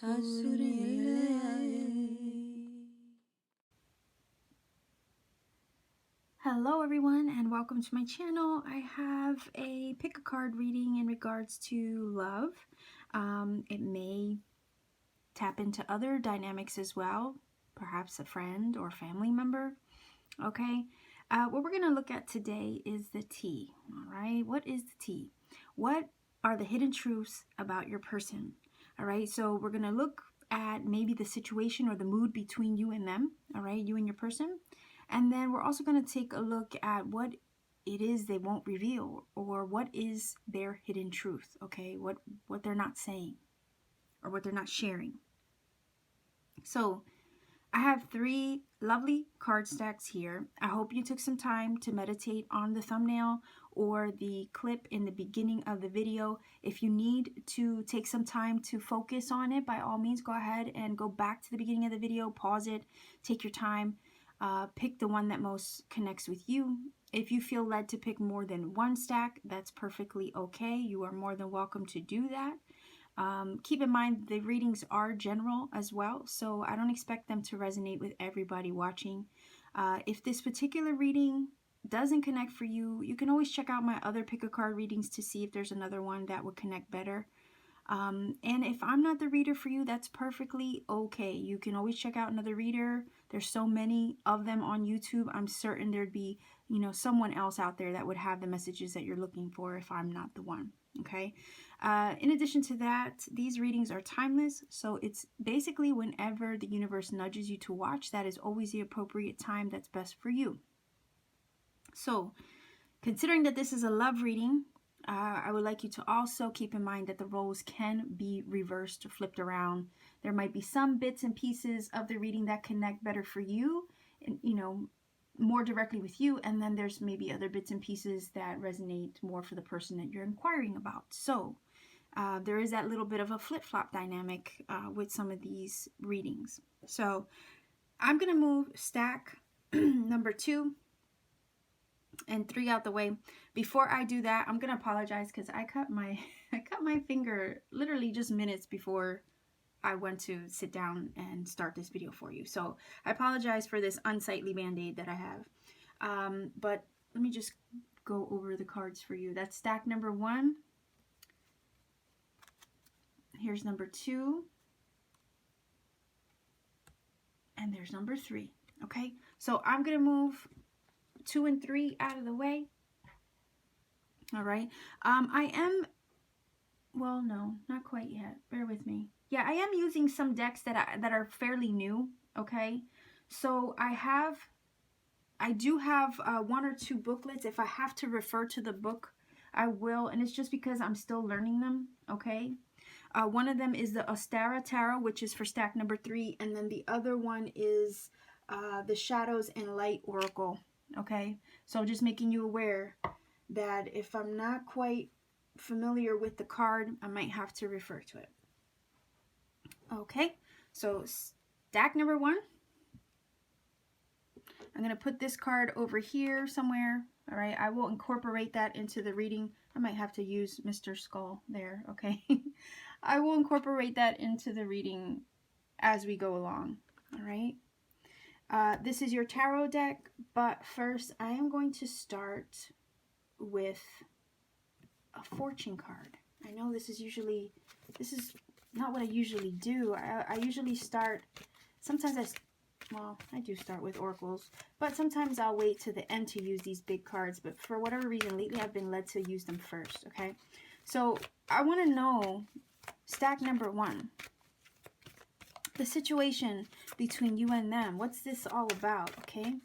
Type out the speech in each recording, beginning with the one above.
Hello everyone and welcome to my channel. I have a pick a card reading in regards to love. It may tap into other dynamics as well, perhaps a friend or family member. Okay, what we're going to look at today is the T. All right, what is the T? What are the hidden truths about your person? All right, so we're going to look at maybe the situation or the mood between you and them. All right, you and your person. And then we're also going to take a look at what it is they won't reveal, or what is their hidden truth, okay? What they're not saying or what they're not sharing. So I have 3 lovely card stacks here. I hope you took some time to meditate on the thumbnail or the clip in the beginning of the video. If you need to take some time to focus on it, by all means, go ahead and go back to the beginning of the video, pause it, take your time. Pick the one that most connects with you. If you feel led to pick more than one stack, that's perfectly okay. You are more than welcome to do that. Keep in mind the readings are general as well, so I don't expect them to resonate with everybody watching. If this particular reading doesn't connect for you, you can always check out my other pick a card readings to see if there's another one that would connect better. And if I'm not the reader for you, that's perfectly okay. You can always check out another reader. There's so many of them on YouTube. I'm certain there'd be, someone else out there that would have the messages that you're looking for if I'm not the one. Okay. In addition to that, these readings are timeless. So it's basically whenever the universe nudges you to watch, that is always the appropriate time that's best for you. So considering that this is a love reading, I would like you to also keep in mind that the roles can be reversed or flipped around. There might be some bits and pieces of the reading that connect better for you, and more directly with you, and then there's maybe other bits and pieces that resonate more for the person that you're inquiring about. So there is that little bit of a flip-flop dynamic with some of these readings. So I'm going to move stack number 2 and 3 out the way. Before I do that, I'm gonna apologize because I cut my finger literally just minutes before I went to sit down and start this video for you. So I apologize for this unsightly band-aid that I have. But let me just go over the cards for you. That's stack number 1. Here's number 2. And there's number 3. Okay, so I'm gonna move 2 and 3 out of the way. All right. Well, no, not quite yet. Bear with me. Yeah, I am using some decks that are fairly new. Okay. So I do have 1 or 2 booklets. If I have to refer to the book, I will. And it's just because I'm still learning them. Okay. One of them is the Ostara Tarot, which is for stack number 3. And then the other one is the Shadows and Light Oracle. Okay, so just making you aware that if I'm not quite familiar with the card, I might have to refer to it. Okay, so stack number 1. I'm going to put this card over here somewhere. All right, I will incorporate that into the reading. I might have to use Mr. Skull there, okay? I will incorporate that into the reading as we go along, all right? This is your tarot deck, but first I am going to start with a fortune card. I know this is not what I usually do. I usually start, sometimes I do start with oracles, but sometimes I'll wait to the end to use these big cards, but for whatever reason lately I've been led to use them first, okay? So I want to know, stack number 1. The situation between you and them. What's this all about, okay?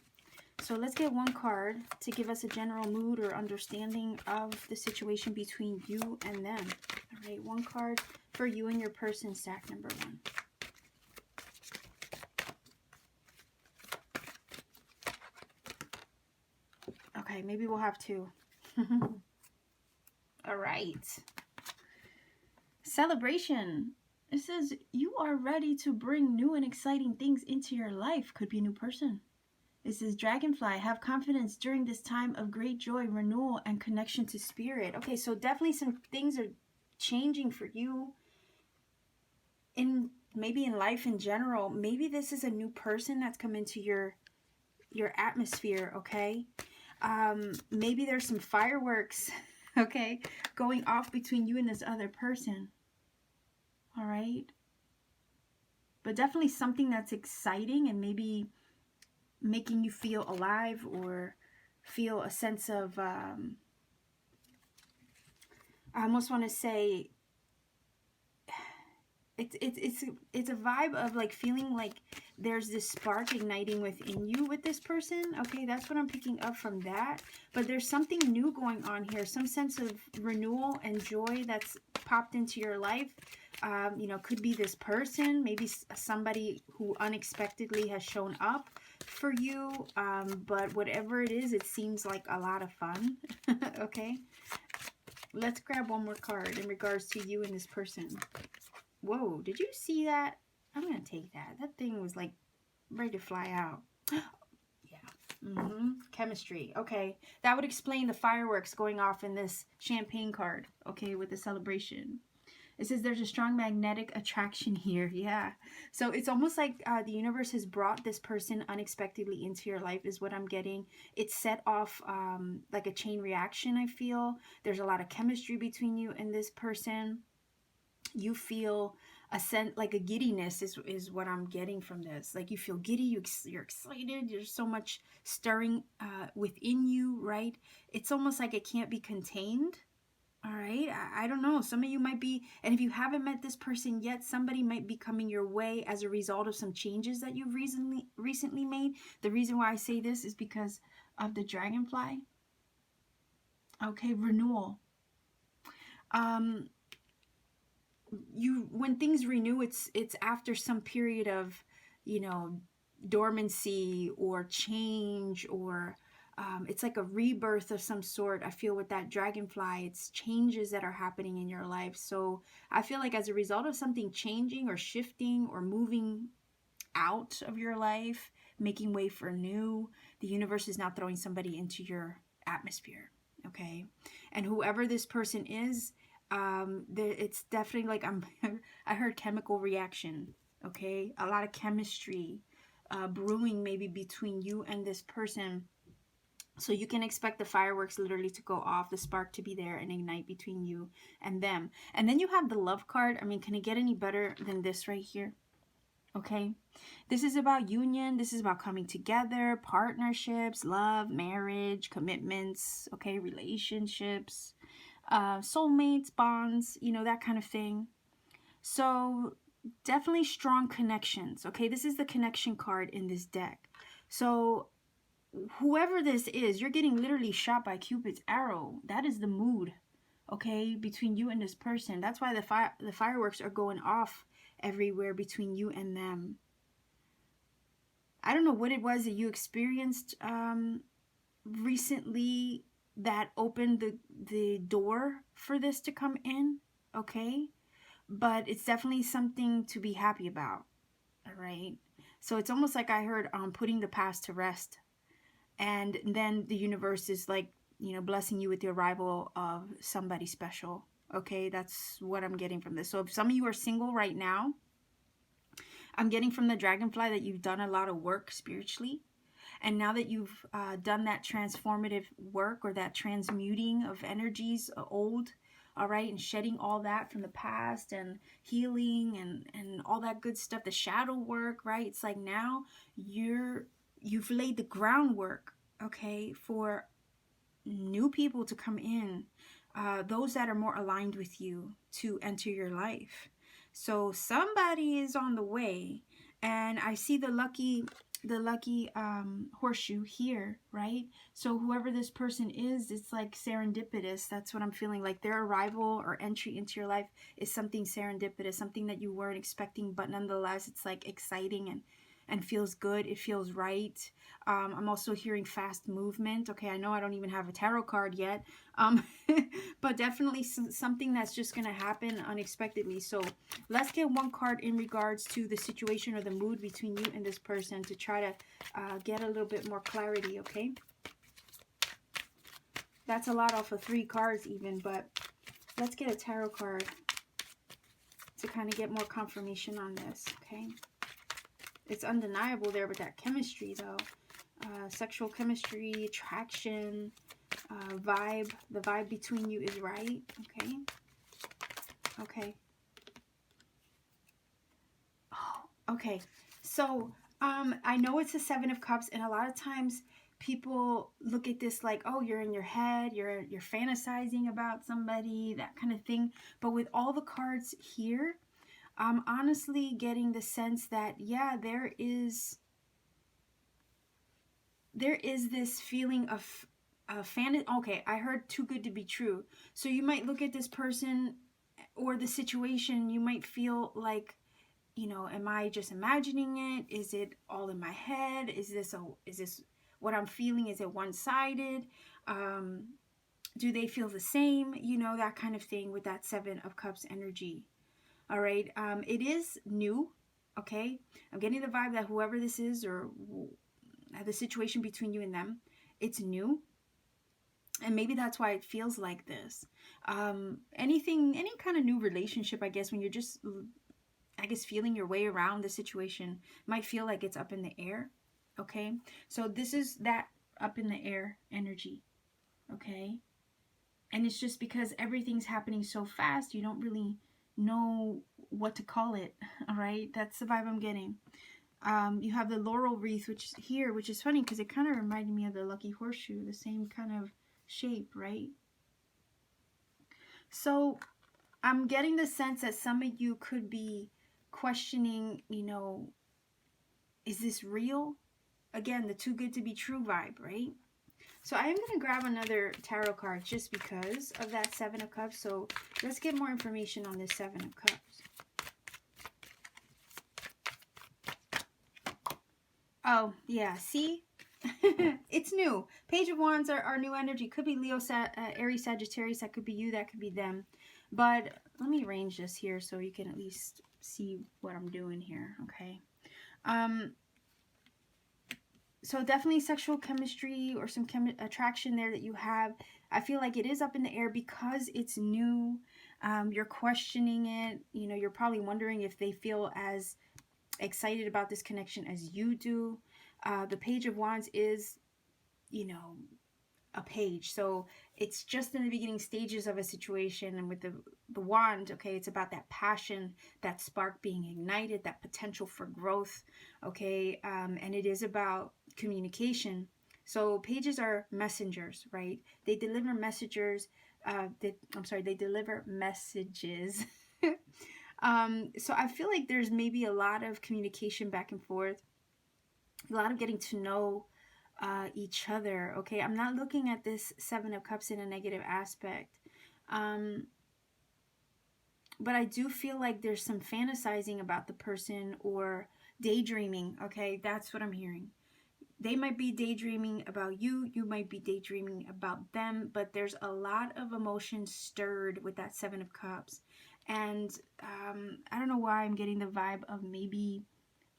So let's get 1 card to give us a general mood or understanding of the situation between you and them. All right, 1 card for you and your person, stack number 1. Okay, maybe we'll have 2. All right. Celebration. It says, you are ready to bring new and exciting things into your life. Could be a new person. It says, Dragonfly, have confidence during this time of great joy, renewal, and connection to spirit. Okay, so definitely some things are changing for you in maybe in life in general, maybe this is a new person that's come into your atmosphere, okay? Maybe there's some fireworks, okay, going off between you and this other person, all right? But definitely something that's exciting and maybe making you feel alive or feel a sense of, I almost want to say, it's a vibe of like feeling like there's this spark igniting within you with this person. Okay, that's what I'm picking up from that. But there's something new going on here, some sense of renewal and joy that's popped into your life. You know, could be this person, maybe somebody who unexpectedly has shown up for you. But whatever it is, it seems like a lot of fun. Okay, let's grab one more card in regards to you and this person. Whoa, did you see that? I'm going to take that. That thing was like ready to fly out. Yeah. Chemistry. Okay. That would explain the fireworks going off in this champagne card. Okay, with the celebration. It says there's a strong magnetic attraction here. Yeah. So it's almost like the universe has brought this person unexpectedly into your life is what I'm getting. It set off like a chain reaction, I feel. There's a lot of chemistry between you and this person. You feel a sense, like a giddiness is what I'm getting from this. Like you feel giddy, you're excited, there's so much stirring within you, right? It's almost like it can't be contained, all right? I don't know. Some of you might be, and if you haven't met this person yet, somebody might be coming your way as a result of some changes that you've recently made. The reason why I say this is because of the dragonfly. Okay, renewal. When things renew, it's after some period of, you know, dormancy or change, or it's like a rebirth of some sort. I feel with that dragonfly, it's changes that are happening in your life. So I feel like as a result of something changing or shifting or moving out of your life, making way for new, the universe is now throwing somebody into your atmosphere. Okay, and whoever this person is, it's definitely like I heard chemical reaction. Okay, a lot of chemistry brewing maybe between you and this person. So you can expect the fireworks literally to go off, the spark to be there and ignite between you and them. And then you have the love card. I mean, can it get any better than this right here? Okay, this is about union. This is about coming together, partnerships, love, marriage, commitments, okay, relationships, soulmates, bonds, you know, that kind of thing. So definitely strong connections. Okay, this is the connection card in this deck. So whoever this is, you're getting literally shot by Cupid's arrow. That is the mood, okay, between you and this person. That's why the fireworks are going off everywhere between you and them. I don't know what it was that you experienced recently that opened the door for this to come in, okay? But it's definitely something to be happy about, all right? So it's almost like I heard putting the past to rest. And then the universe is like, you know, blessing you with the arrival of somebody special. Okay, that's what I'm getting from this. So if some of you are single right now, I'm getting from the dragonfly that you've done a lot of work spiritually. And now that you've done that transformative work or that transmuting of energies old, all right, and shedding all that from the past and healing and all that good stuff, the shadow work, right? It's like now you've laid the groundwork, okay, for new people to come in, those that are more aligned with you to enter your life. So somebody is on the way, and I see the lucky horseshoe here, right? So whoever this person is, it's like serendipitous. That's what I'm feeling, like their arrival or entry into your life is something serendipitous, something that you weren't expecting, but nonetheless it's like exciting and feels good. It feels right. I'm also hearing fast movement. Okay, I know I don't even have a tarot card yet, but definitely something that's just going to happen unexpectedly. So let's get one card in regards to the situation or the mood between you and this person to try to get a little bit more clarity, okay? That's a lot off of 3 cards even, but let's get a tarot card to kind of get more confirmation on this, okay? It's undeniable there with that chemistry, though. Sexual chemistry, attraction, vibe. The vibe between you is right, okay? Okay. Oh, okay. So, I know it's the Seven of Cups, and a lot of times people look at this like, oh, you're in your head, you're fantasizing about somebody, that kind of thing. But with all the cards here, I'm honestly getting the sense that, yeah, there is this feeling of fantasy. Okay, I heard too good to be true. So you might look at this person or the situation, you might feel like, you know, am I just imagining it? Is it all in my head? Is this what I'm feeling? Is it one-sided? Do they feel the same? You know, that kind of thing with that Seven of Cups energy. All right. It is new. Okay. I'm getting the vibe that whoever this is, or the situation between you and them, it's new. And maybe that's why it feels like this. Any kind of new relationship, I guess, when you're just, I guess, feeling your way around the situation, might feel like it's up in the air. Okay. So this is that up in the air energy. Okay. And it's just because everything's happening so fast, you don't really know what to call it. All right. That's the vibe I'm getting. You have the laurel wreath, which is here, which is funny because it kind of reminded me of the lucky horseshoe, the same kind of shape, right? So I'm getting the sense that some of you could be questioning, you know, is this real? Again, the too good to be true vibe, right? So I am going to grab another tarot card just because of that Seven of Cups. So let's get more information on this Seven of Cups. Oh, yeah. See? It's new. Page of Wands are new energy. Could be Leo, Aries, Sagittarius. That could be you. That could be them. But let me arrange this here so you can at least see what I'm doing here. Okay. So definitely sexual chemistry or some attraction there that you have. I feel like it is up in the air because it's new. You're questioning it. You know, you're probably wondering if they feel as excited about this connection as you do. The Page of Wands is, you know, a page. So it's just in the beginning stages of a situation. And with the wand, okay, it's about that passion, that spark being ignited, that potential for growth, okay? And it is about communication. So pages are messengers, right? They deliver messengers. They deliver messages. So I feel like there's maybe a lot of communication back and forth, a lot of getting to know each other. Okay, I'm not looking at this Seven of Cups in a negative aspect, but I do feel like there's some fantasizing about the person or daydreaming. Okay, that's what I'm hearing. They might be daydreaming about you, you might be daydreaming about them, but there's a lot of emotion stirred with that Seven of Cups. And I don't know why I'm getting the vibe of maybe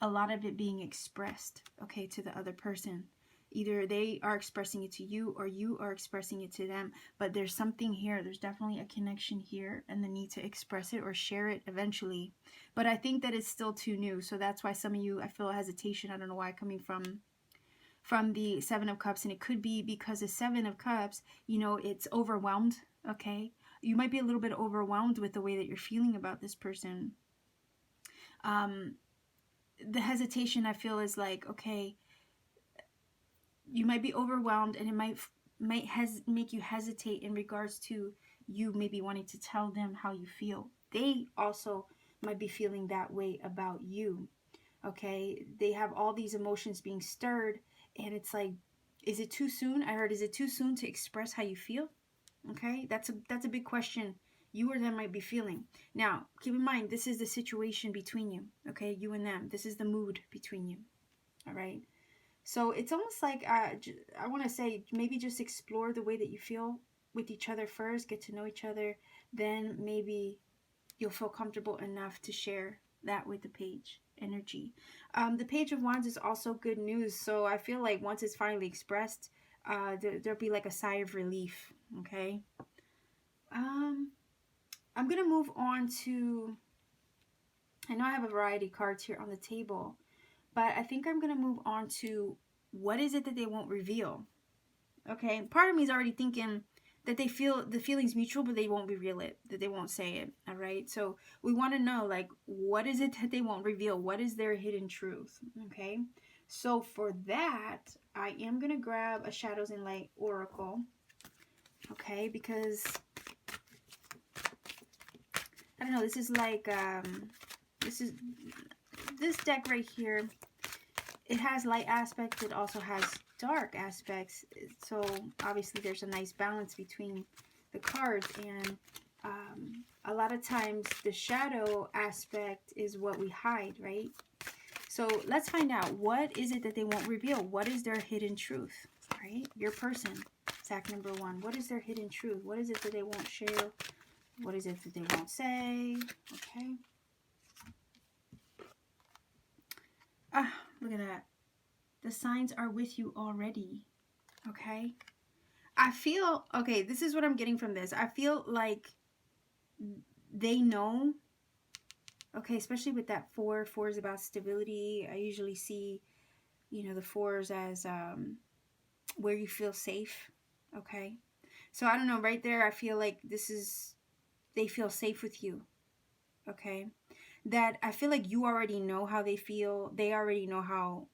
a lot of it being expressed, okay, to the other person. Either they are expressing it to you or you are expressing it to them. But there's something here. There's definitely a connection here and the need to express it or share it eventually. But I think that it's still too new. So that's why some of you, I feel hesitation. I don't know why, coming from the Seven of Cups. And it could be because the Seven of Cups, you know, it's overwhelmed, okay? You might be a little bit overwhelmed with the way that you're feeling about this person. The hesitation, I feel, is like, okay, you might be overwhelmed and it might make you hesitate in regards to you maybe wanting to tell them how you feel. They also might be feeling that way about you, okay? They have all these emotions being stirred and it's like, is it too soon? I heard, is it too soon to express how you feel? Okay, that's a big question you or them might be feeling. Now, keep in mind, this is the situation between you, okay? You and them. This is the mood between you, all right? So it's almost like, I want to say, maybe just explore the way that you feel with each other first, get to know each other, then maybe you'll feel comfortable enough to share that with the page energy. The Page of Wands is also good news. So I feel like once it's finally expressed, there'll be like a sigh of relief, okay? I'm going to move on to I know I have a variety of cards here on the table, but I think I'm going to move on to what is it that they won't reveal. Okay, part of me is already thinking that they feel the feeling's mutual, but they won't reveal it, that they won't say it. All right, so we want to know, like, what is it that they won't reveal? What is their hidden truth? Okay, so for that, I am gonna grab a Shadows and Light Oracle. Okay, because I don't know. This is like this deck right here. It has light aspects. It also has dark aspects. So obviously there's a nice balance between the cards, and a lot of times the shadow aspect is what we hide, right? So let's find out, what is it that they won't reveal? What is their hidden truth, right? Your person, stack number 1. What is their hidden truth? What is it that they won't share? What is it that they won't say? Okay. Ah, look at that. The signs are with you already. Okay. I feel, okay, this is what I'm getting from this. I feel like they know. Okay, especially with that 4. 4 is about stability. I usually see, you know, the 4s as where you feel safe. Okay. So I don't know, right there, I feel like this is, they feel safe with you. Okay. That I feel like you already know how they feel. They already know how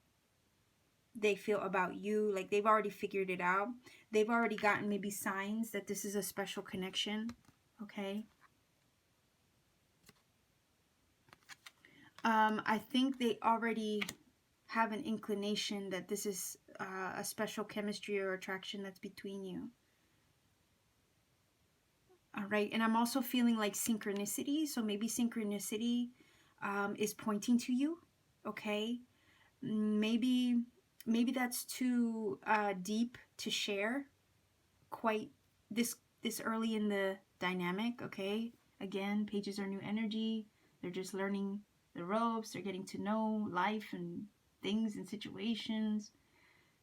they feel about you. Like they've already figured it out. They've already gotten maybe signs that this is a special connection. Okay. I think they already have an inclination that this is a special chemistry or attraction that's between you. All right. And I'm also feeling like synchronicity. So maybe synchronicity is pointing to you. Okay. Maybe that's too deep to share quite this early in the dynamic. Okay. Again, pages are new energy. They're just learning the ropes. They're getting to know life and things and situations.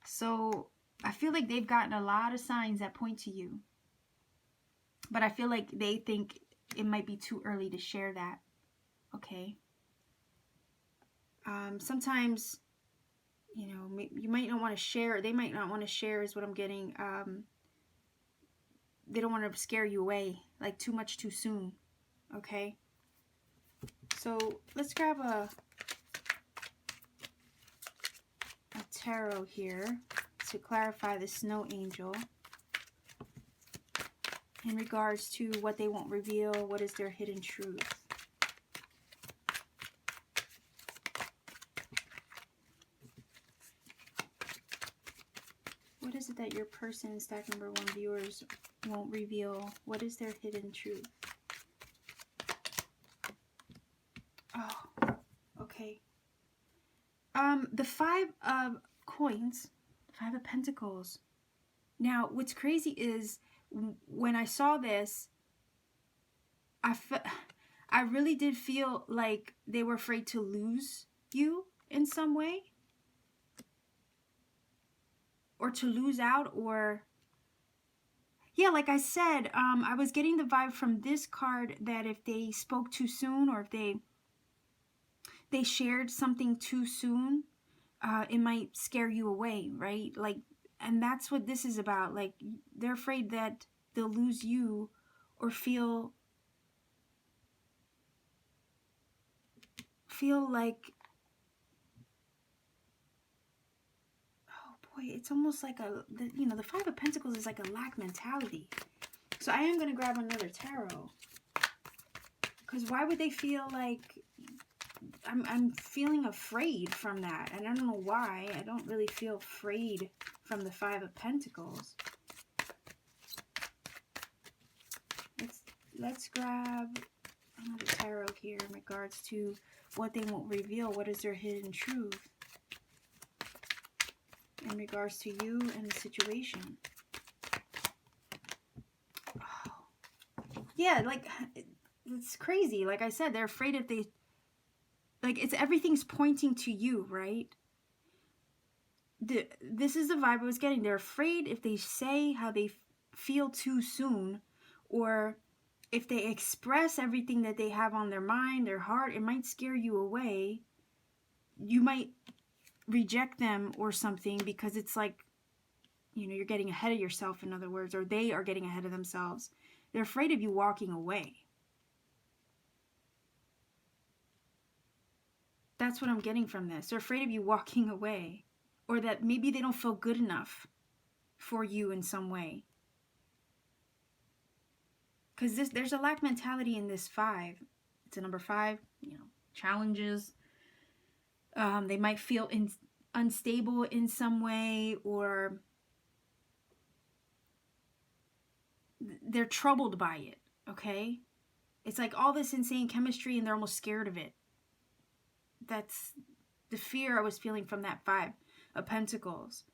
So I feel like they've gotten a lot of signs that point to you. But I feel like they think it might be too early to share that. Okay. Sometimes, you know, you might not want to share. They might not want to share is what I'm getting. They don't want to scare you away, like too much too soon. Okay. So let's grab a tarot here to clarify the Snow Angel in regards to what they won't reveal. What is their hidden truth? What is it that your person, stack number 1 viewers, won't reveal? What is their hidden truth? Oh, okay. The 5 of coins, 5 of pentacles. Now, what's crazy is when I saw this, I really did feel like they were afraid to lose you in some way, or to lose out, or yeah, like I said, I was getting the vibe from this card that if they spoke too soon, or if they shared something too soon, it might scare you away, right? Like, and that's what this is about. Like, they're afraid that they'll lose you, or feel like, oh boy, it's almost like you know, the 5 of Pentacles is like a lack mentality. So I am going to grab another tarot, because why would they feel like, I'm feeling afraid from that. And I don't know why. I don't really feel afraid from the 5 of Pentacles. Let's grab another tarot here in regards to what they won't reveal. What is their hidden truth in regards to you and the situation? Oh. Yeah, like, it's crazy. Like I said, they're afraid if they, like, it's everything's pointing to you, right? This is the vibe I was getting. They're afraid if they say how they feel too soon, or if they express everything that they have on their mind, their heart, it might scare you away. You might reject them or something because it's like, you know, you're getting ahead of yourself, in other words, or they are getting ahead of themselves. They're afraid of you walking away. That's what I'm getting from this. They're afraid of you walking away, or that maybe they don't feel good enough for you in some way. Because there's a lack mentality in this 5. It's a number 5, you know, challenges. They might feel unstable in some way, or they're troubled by it, okay? It's like all this insane chemistry and they're almost scared of it. That's the fear I was feeling from that 5 of Pentacles.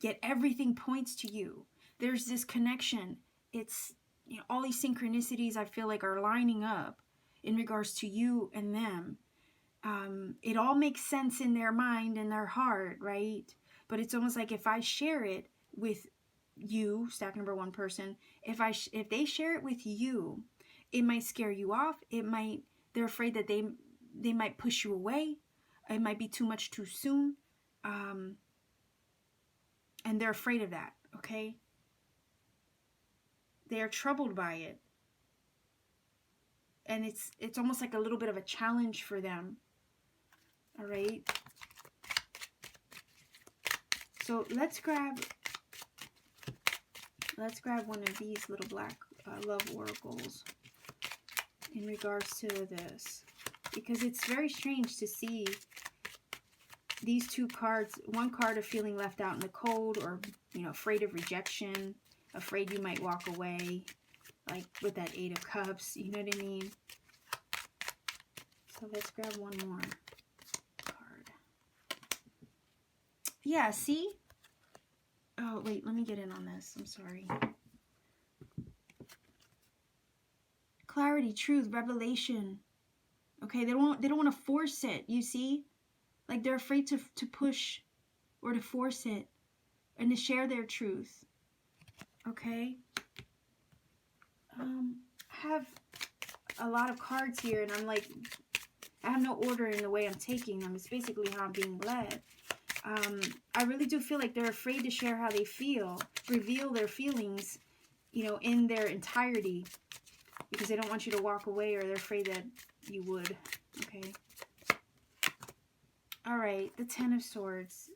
Yet everything points to you. There's this connection. It's, you know, all these synchronicities I feel like are lining up in regards to you and them. It all makes sense in their mind and their heart, right? But it's almost like if I share it with you, stack number 1 person, if they share it with you, it might scare you off. They're afraid that they might push you away. It might be too much too soon. And they're afraid of that, okay? They are troubled by it. And it's almost like a little bit of a challenge for them. All right? So let's grab one of these little black love oracles in regards to this, because it's very strange to see these 2 cards. One card of feeling left out in the cold, or, you know, afraid of rejection, afraid you might walk away, like with that 8 of Cups, you know what I mean? So let's grab one more card. Yeah, see? Oh, wait, let me get in on this. I'm sorry. Clarity, truth, revelation. Okay, they don't want to force it, you see? Like they're afraid to push or to force it and to share their truth. Okay? I have a lot of cards here, and I'm like, I have no order in the way I'm taking them. It's basically how I'm being led. I really do feel like they're afraid to share how they feel, reveal their feelings, you know, in their entirety, because they don't want you to walk away, or they're afraid that you would. Okay. All right, the 10 of Swords.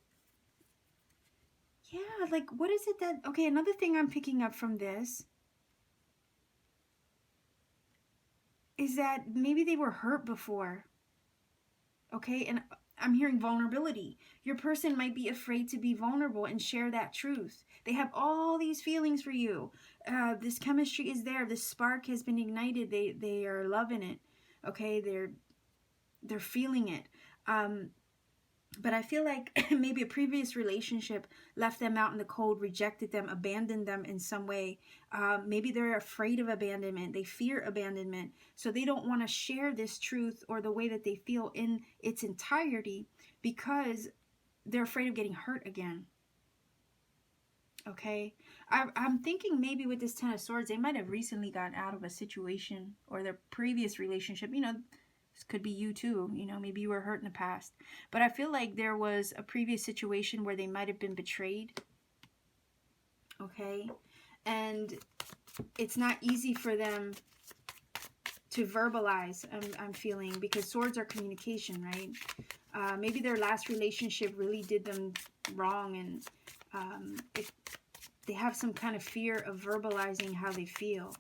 Yeah, like, what is it that... Okay, another thing I'm picking up from this is that maybe they were hurt before. Okay, and I'm hearing vulnerability. Your person might be afraid to be vulnerable and share that truth. They have all these feelings for you. This chemistry is there. This spark has been ignited. They are loving it. Okay, they're feeling it. But I feel like maybe a previous relationship left them out in the cold, rejected them, abandoned them in some way. Maybe they're afraid of abandonment. They fear abandonment. So they don't want to share this truth or the way that they feel in its entirety because they're afraid of getting hurt again. Okay? I'm thinking maybe with this 10 of Swords, they might have recently gotten out of a situation, or their previous relationship, you know. This could be you too, you know, maybe you were hurt in the past. But I feel like there was a previous situation where they might have been betrayed. Okay? And it's not easy for them to verbalize, I'm feeling, because swords are communication, right? Maybe their last relationship really did them wrong, and they have some kind of fear of verbalizing how they feel.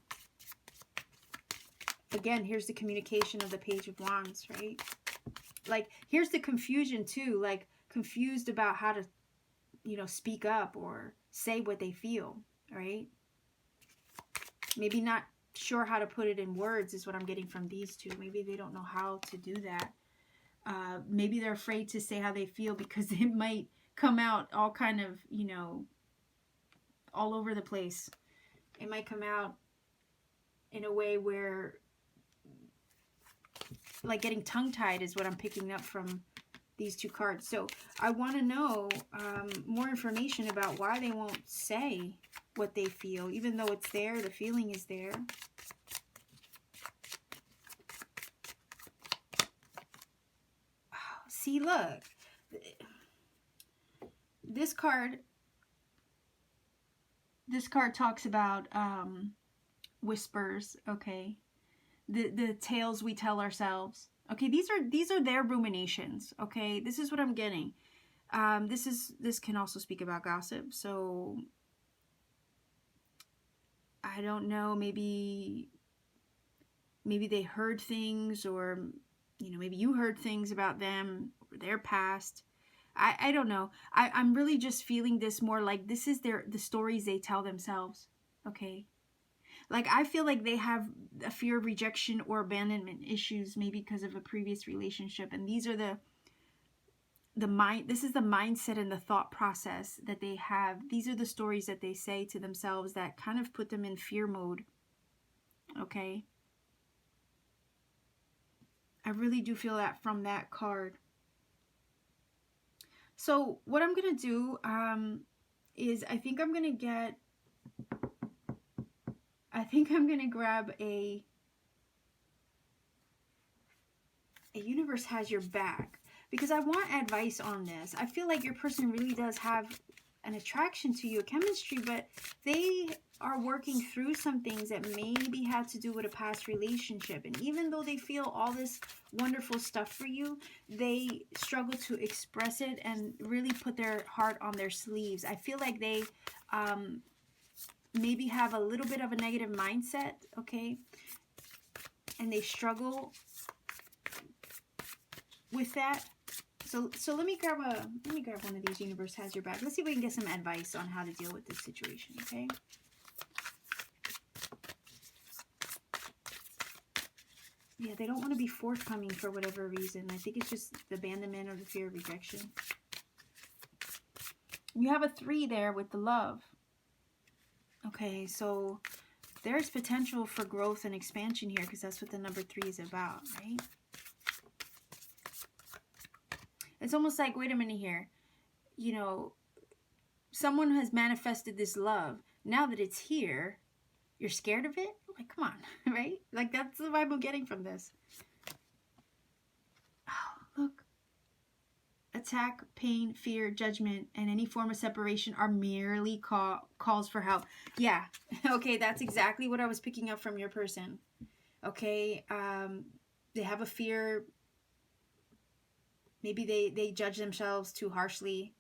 Again, here's the communication of the Page of Wands, right? Like, here's the confusion too, like confused about how to, you know, speak up or say what they feel, right? Maybe not sure how to put it in words is what I'm getting from these two. Maybe they don't know how to do that. Maybe they're afraid to say how they feel because it might come out all kind of, you know, all over the place. It might come out in a way where, like, getting tongue-tied is what I'm picking up from these two cards. So I want to know more information about why they won't say what they feel, even though it's there, the feeling is there. Oh, see, look, this card talks about whispers, okay? The tales we tell ourselves. Okay, these are their ruminations, okay? This is what I'm getting. This can also speak about gossip. So I don't know, maybe they heard things, or maybe you heard things about them or their past. I don't know. I'm really just feeling this more like this is the stories they tell themselves, okay? Like, I feel like they have a fear of rejection or abandonment issues, maybe because of a previous relationship. And these are this is the mindset and the thought process that they have. These are the stories that they say to themselves that kind of put them in fear mode, okay? I really do feel that from that card. So what I'm going to do is I think I'm going to grab a universe has your back, because I want advice on this. I feel like your person really does have an attraction to you, a chemistry, but they are working through some things that maybe have to do with a past relationship. And even though they feel all this wonderful stuff for you, they struggle to express it and really put their heart on their sleeves. I feel like they maybe have a little bit of a negative mindset, okay? And they struggle with that. So let me grab one of these. Universe has your back. Let's see if we can get some advice on how to deal with this situation, okay? Yeah, they don't want to be forthcoming for whatever reason. I think it's just the abandonment or the fear of rejection. You have a 3 there with the love. Okay, so there's potential for growth and expansion here, because that's what the number 3 is about, right? It's almost like, wait a minute here. Someone has manifested this love. Now that it's here, you're scared of it? Like, come on, right? Like, that's the vibe I'm getting from this. Oh, look. Attack, pain, fear, judgment, and any form of separation are merely calls for help. Yeah, okay, that's exactly what I was picking up from your person. Okay, they have a fear. Maybe they judge themselves too harshly.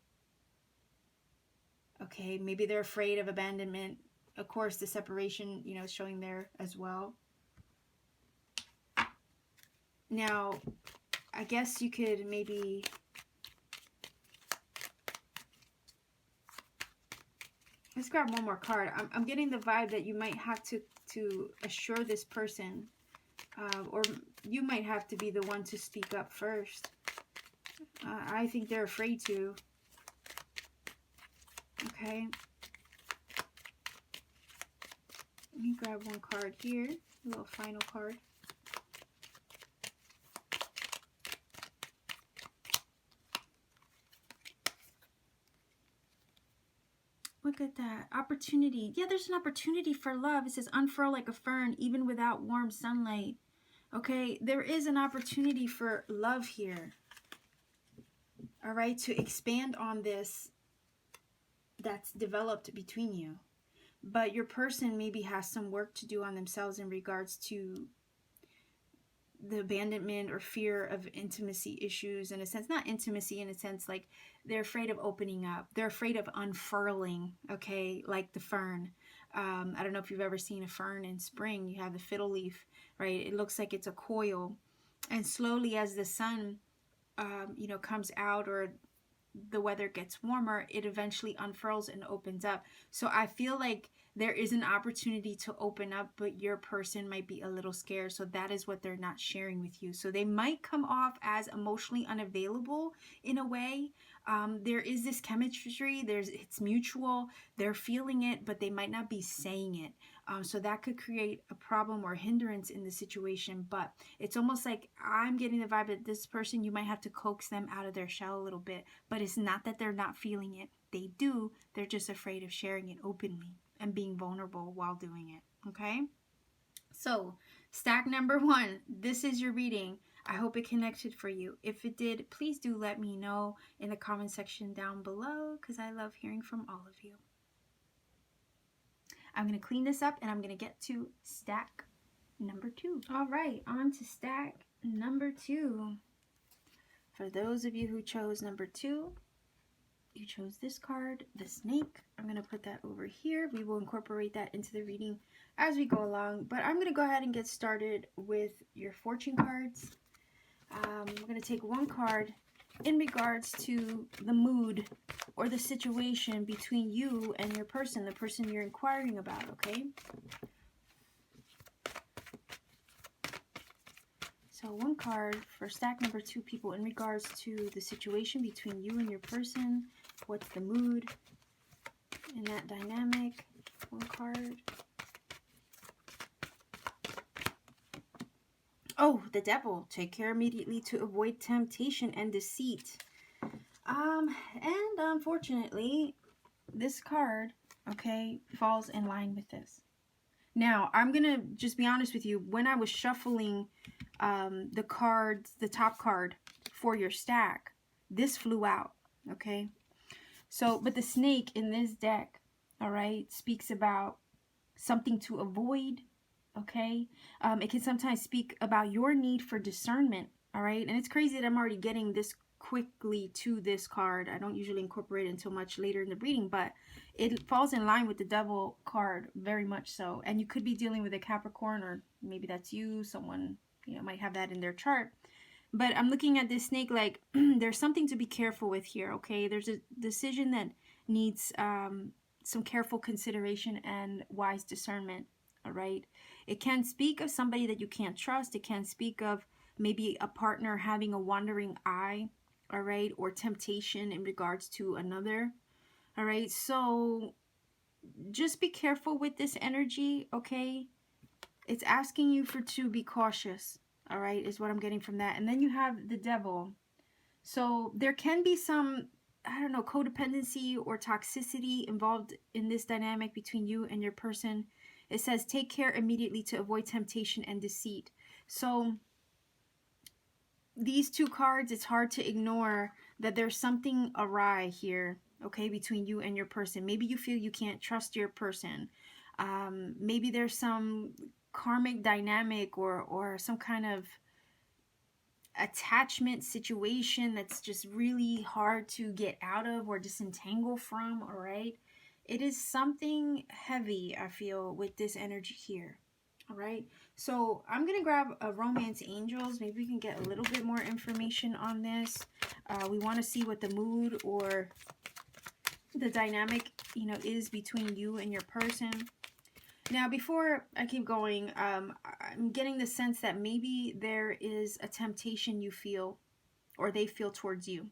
Okay, maybe they're afraid of abandonment. Of course, the separation, is showing there as well. Now, I guess you could maybe... Let's grab one more card. I'm getting the vibe that you might have to assure this person, or you might have to be the one to speak up first. I think they're afraid to. Okay. Let me grab one card here, a little final card. Look at that. Opportunity. Yeah, there's an opportunity for love. It says unfurl like a fern, even without warm sunlight. Okay, there is an opportunity for love here. All right, to expand on this that's developed between you. But your person maybe has some work to do on themselves in regards to the abandonment or fear of intimacy issues, in a sense. Not intimacy in a sense, like they're afraid of opening up. They're afraid of unfurling, okay, like the fern. I don't know if you've ever seen a fern in spring. You have the fiddle leaf, right? It looks like it's a coil. And slowly as the sun, comes out, or the weather gets warmer, it eventually unfurls and opens up. So I feel like there is an opportunity to open up, but your person might be a little scared. So that is what they're not sharing with you. So they might come off as emotionally unavailable in a way. There is this chemistry. It's mutual. They're feeling it, but they might not be saying it. So that could create a problem or hindrance in the situation. But it's almost like I'm getting the vibe that this person, you might have to coax them out of their shell a little bit. But it's not that they're not feeling it. They do. They're just afraid of sharing it openly and being vulnerable while doing it. Okay? So, stack number 1. This is your reading. I hope it connected for you. If it did, please do let me know in the comment section down below, because I love hearing from all of you. I'm going to clean this up and I'm going to get to stack number 2. All right, on to stack number 2. For those of you who chose number 2, you chose this card, the snake. I'm going to put that over here. We will incorporate that into the reading as we go along. But I'm going to go ahead and get started with your fortune cards. We're going to take one card in regards to the mood or the situation between you and your person, the person you're inquiring about, okay? So one card for stack number 2, people, in regards to the situation between you and your person. What's the mood in that dynamic? One card. Oh, the devil. Take care immediately to avoid temptation and deceit. And unfortunately, this card, okay, falls in line with this. Now, I'm going to just be honest with you. When I was shuffling the cards, the top card for your stack, this flew out, okay? So, but the snake in this deck, all right, speaks about something to avoid, okay? It can sometimes speak about your need for discernment, all right? And it's crazy that I'm already getting this quickly to this card. I don't usually incorporate it until much later in the reading, but it falls in line with the devil card very much so. And you could be dealing with a Capricorn, or maybe that's you, someone, you know, might have that in their chart. But I'm looking at this snake like there's something to be careful with here, okay? There's a decision that needs some careful consideration and wise discernment, all right? It can speak of somebody that you can't trust. It can speak of maybe a partner having a wandering eye, all right? Or temptation in regards to another, all right? So just be careful with this energy, okay? It's asking you to be cautious, all right, is what I'm getting from that. And then you have the devil. So there can be some, I don't know, codependency or toxicity involved in this dynamic between you and your person. It says, take care immediately to avoid temptation and deceit. So these two cards, it's hard to ignore that there's something awry here, okay, between you and your person. Maybe you feel you can't trust your person. Maybe there's some karmic dynamic or some kind of attachment situation that's just really hard to get out of or disentangle from, all right? It is something heavy, I feel, with this energy here, all right? So I'm going to grab a Romance Angels. Maybe we can get a little bit more information on this. We want to see what the mood or the dynamic, you know, is between you and your person. Now, before I keep going, I'm getting the sense that maybe there is a temptation you feel or they feel towards you.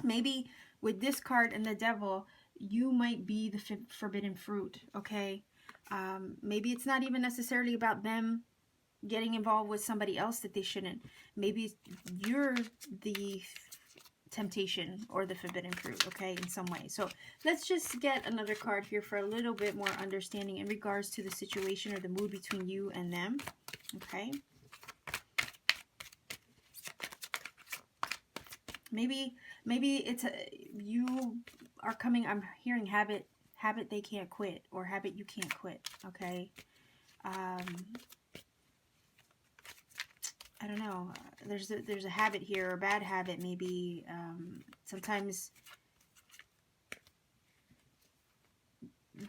Maybe with this card and the devil, you might be the forbidden fruit, okay? Maybe it's not even necessarily about them getting involved with somebody else that they shouldn't. Maybe you're the temptation or the forbidden fruit, okay, in some way. So let's just get another card here for a little bit more understanding in regards to the situation or the mood between you and them, okay? Maybe it's you are coming, I'm hearing habit they can't quit, or habit you can't quit, okay? I don't know, there's a habit here, or a bad habit maybe. Sometimes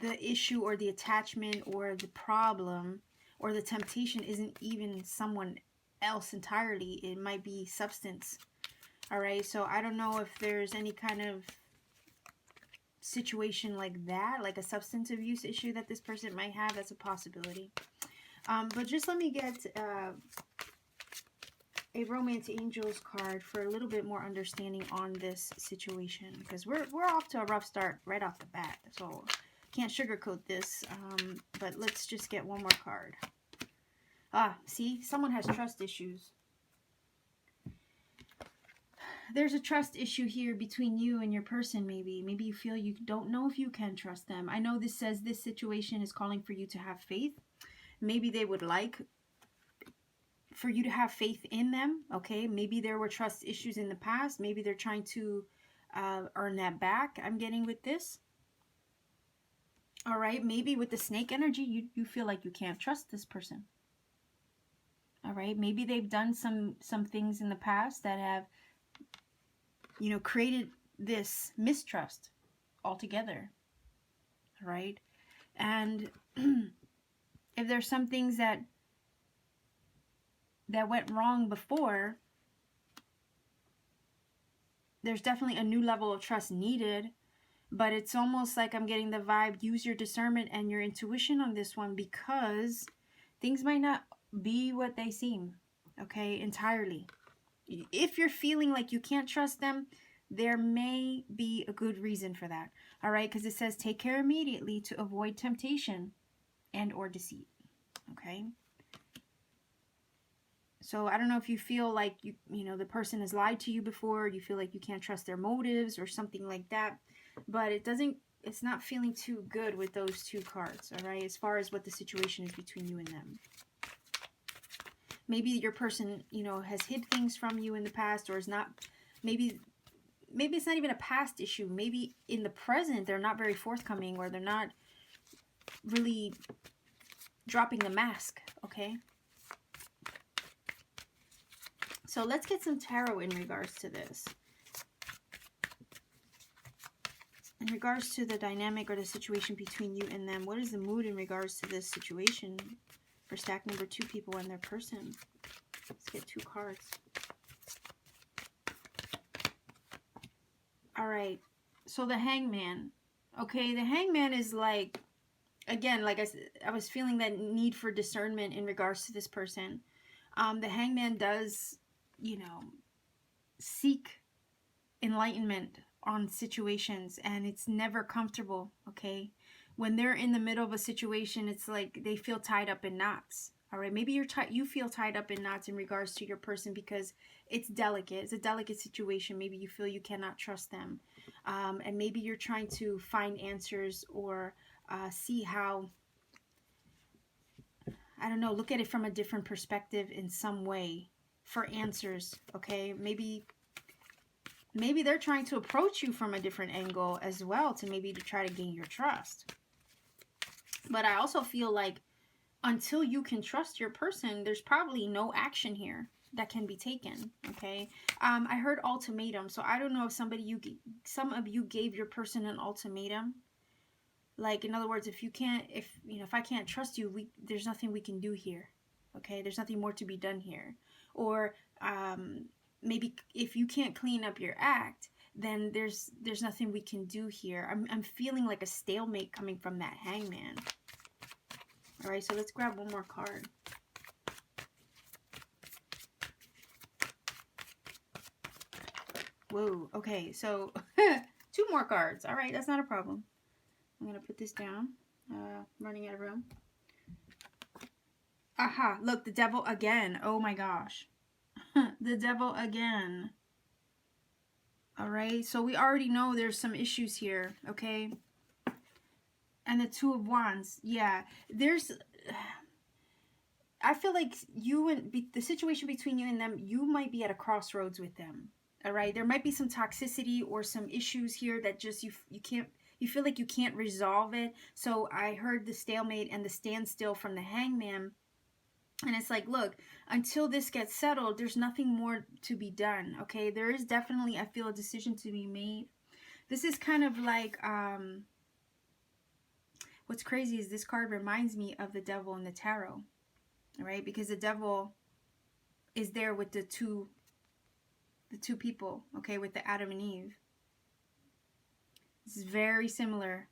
the issue or the attachment or the problem or the temptation isn't even someone else entirely. It might be substance, all right? So I don't know if there's any kind of situation like that, like a substance abuse issue that this person might have. That's a possibility. But just let me get a Romance Angels card for a little bit more understanding on this situation, because we're off to a rough start right off the bat. So can't sugarcoat this, but let's just get one more card. See, someone has trust issues. There's a trust issue here between you and your person, maybe. Maybe you feel you don't know if you can trust them. I know this says this situation is calling for you to have faith. Maybe they would like for you to have faith in them, okay? Maybe there were trust issues in the past. Maybe they're trying to earn that back, I'm getting with this. All right, maybe with the snake energy, you feel like you can't trust this person. All right, maybe they've done some things in the past that have, you know, created this mistrust altogether. All right, and if there's some things that went wrong before, there's definitely a new level of trust needed. But it's almost like I'm getting the vibe, use your discernment and your intuition on this one, because things might not be what they seem, okay, entirely. If you're feeling like you can't trust them, there may be a good reason for that, all right? Because it says take care immediately to avoid temptation and or deceit, okay? So I don't know if you feel like you know the person has lied to you before, you feel like you can't trust their motives or something like that. But it's not feeling too good with those two cards, all right, as far as what the situation is between you and them. Maybe your person, you know, has hid things from you in the past, or is not, maybe it's not even a past issue. Maybe in the present, they're not very forthcoming, or they're not really dropping the mask, okay? So let's get some tarot in regards to this. In regards to the dynamic or the situation between you and them, what is the mood in regards to this situation for stack number 2, people and their person? Let's get 2 cards. All right. So the Hangman. Okay, the Hangman is like, again, like I was feeling that need for discernment in regards to this person. The Hangman does, you know, seek enlightenment on situations, and it's never comfortable, okay? When they're in the middle of a situation, it's like they feel tied up in knots, all right? Maybe you feel tied up in knots in regards to your person because it's delicate. It's a delicate situation. Maybe you feel you cannot trust them. And maybe you're trying to find answers or see how, I don't know, look at it from a different perspective in some way for answers, okay? Maybe they're trying to approach you from a different angle as well to try to gain your trust. But I also feel like until you can trust your person, there's probably no action here that can be taken, okay? I heard ultimatum, so I don't know if some of you gave your person an ultimatum. Like, in other words, if I can't trust you, there's nothing we can do here, okay? There's nothing more to be done here. Or maybe if you can't clean up your act, then there's nothing we can do here. I'm feeling like a stalemate coming from that Hangman. All right, so let's grab one more card. Whoa, okay, so 2 more cards. All right, that's not a problem. I'm going to put this down. Running out of room. Aha, look, the devil again. Oh my gosh. The devil again. All right, so we already know there's some issues here, okay? And the 2 of Wands. Yeah, I feel like the situation between you and them, you might be at a crossroads with them. All right, there might be some toxicity or some issues here that just you feel like you can't resolve it. So I heard the stalemate and the standstill from the Hangman. And it's like, look, until this gets settled, there's nothing more to be done, okay? There is definitely, I feel, a decision to be made. This is kind of like, what's crazy is this card reminds me of the devil in the tarot, all right? Because the devil is there with the two people, okay, with the Adam and Eve. This is very similar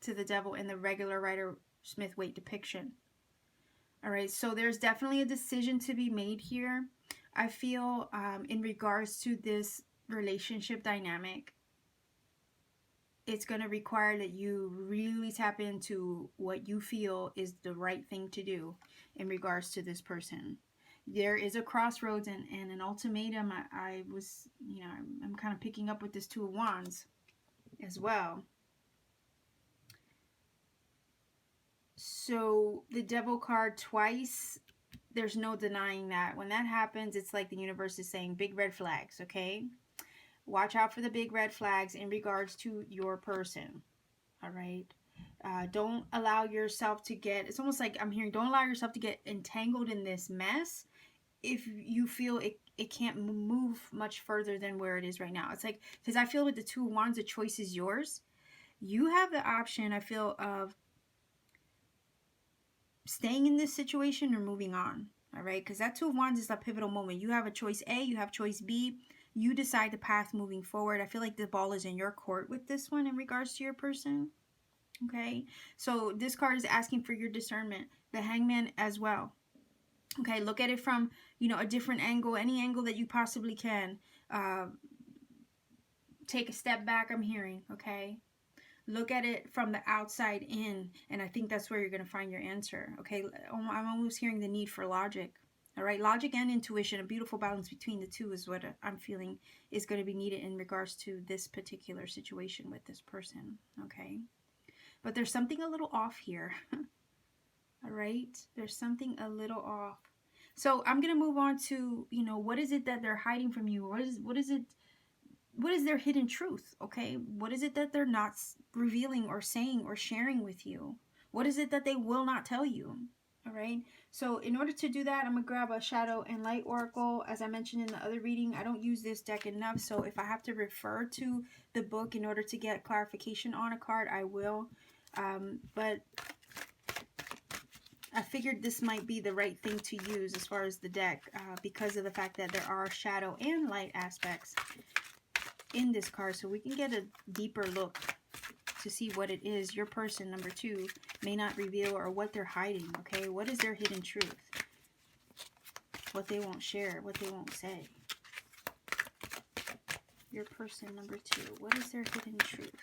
to the devil in the regular Rider-Smith-Waite depiction. All right, so there's definitely a decision to be made here. I feel in regards to this relationship dynamic, it's going to require that you really tap into what you feel is the right thing to do in regards to this person. There is a crossroads and an ultimatum. I was, you know, I'm kind of picking up with this Two of Wands as well. So the Devil card twice, there's no denying that. When that happens, it's like the universe is saying big red flags, okay? Watch out for the big red flags in regards to your person, all right? Don't allow yourself to get, it's almost like I'm hearing, don't allow yourself to get entangled in this mess if you feel it can't move much further than where it is right now. It's like, because I feel with the Two of Wands, the choice is yours. You have the option, I feel, of staying in this situation or moving on, all right? Because that Two of Wands is a pivotal moment. You have a choice A, you have choice B. You decide the path moving forward. I feel like the ball is in your court with this one in regards to your person, okay? So this card is asking for your discernment. The Hangman as well. Okay, look at it from, you know, a different angle, any angle that you possibly can. Take a step back, I'm hearing, okay? Look at it from the outside in, and I think that's where you're going to find your answer, okay? I'm almost hearing the need for logic, all right? Logic and intuition, a beautiful balance between the two is what I'm feeling is going to be needed in regards to this particular situation with this person, okay? But there's something a little off here. All right, there's something a little off. So I'm gonna move on to, you know, what is it that they're hiding from you? What is their hidden truth? Okay, what is it that they're not revealing or saying or sharing with you? What is it that they will not tell you? All right, so in order to do that, I'm gonna grab a Shadow and Light Oracle. As I mentioned in the other reading, I don't use this deck enough, so if I have to refer to the book in order to get clarification on a card, I will. But I figured this might be the right thing to use as far as the deck because of the fact that there are shadow and light aspects in this card, so we can get a deeper look to see what it is your person, number 2, may not reveal or what they're hiding, okay? What is their hidden truth? What they won't share, what they won't say. Your person, number 2, what is their hidden truth?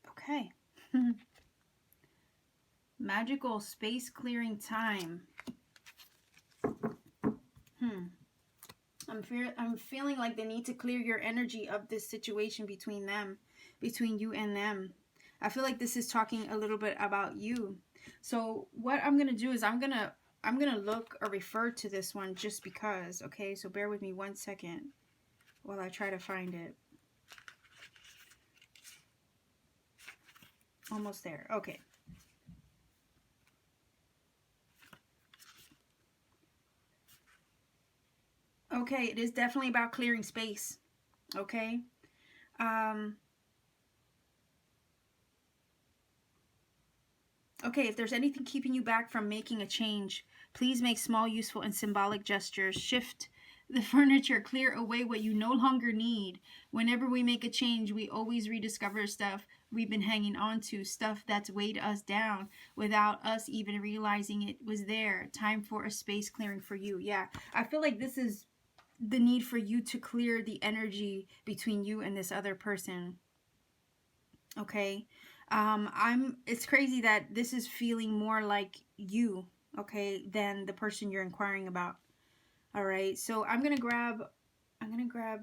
Okay. Magical space clearing time. I'm feeling like they need to clear your energy of this situation between them, between you and them. I feel like this is talking a little bit about you. So what I'm gonna do is I'm gonna look or refer to this one just because. Okay, so bear with me 1 second while I try to find it. Almost there. Okay. Okay, it is definitely about clearing space. Okay. Okay, if there's anything keeping you back from making a change, please make small, useful, and symbolic gestures. Shift the furniture, clear away what you no longer need. Whenever we make a change, we always rediscover stuff we've been hanging on to, stuff that's weighed us down without us even realizing it was there. Time for a space clearing for you. Yeah, I feel like this is the need for you to clear the energy between you and this other person. Okay. It's crazy that this is feeling more like you, okay, than the person you're inquiring about. All right, so I'm gonna grab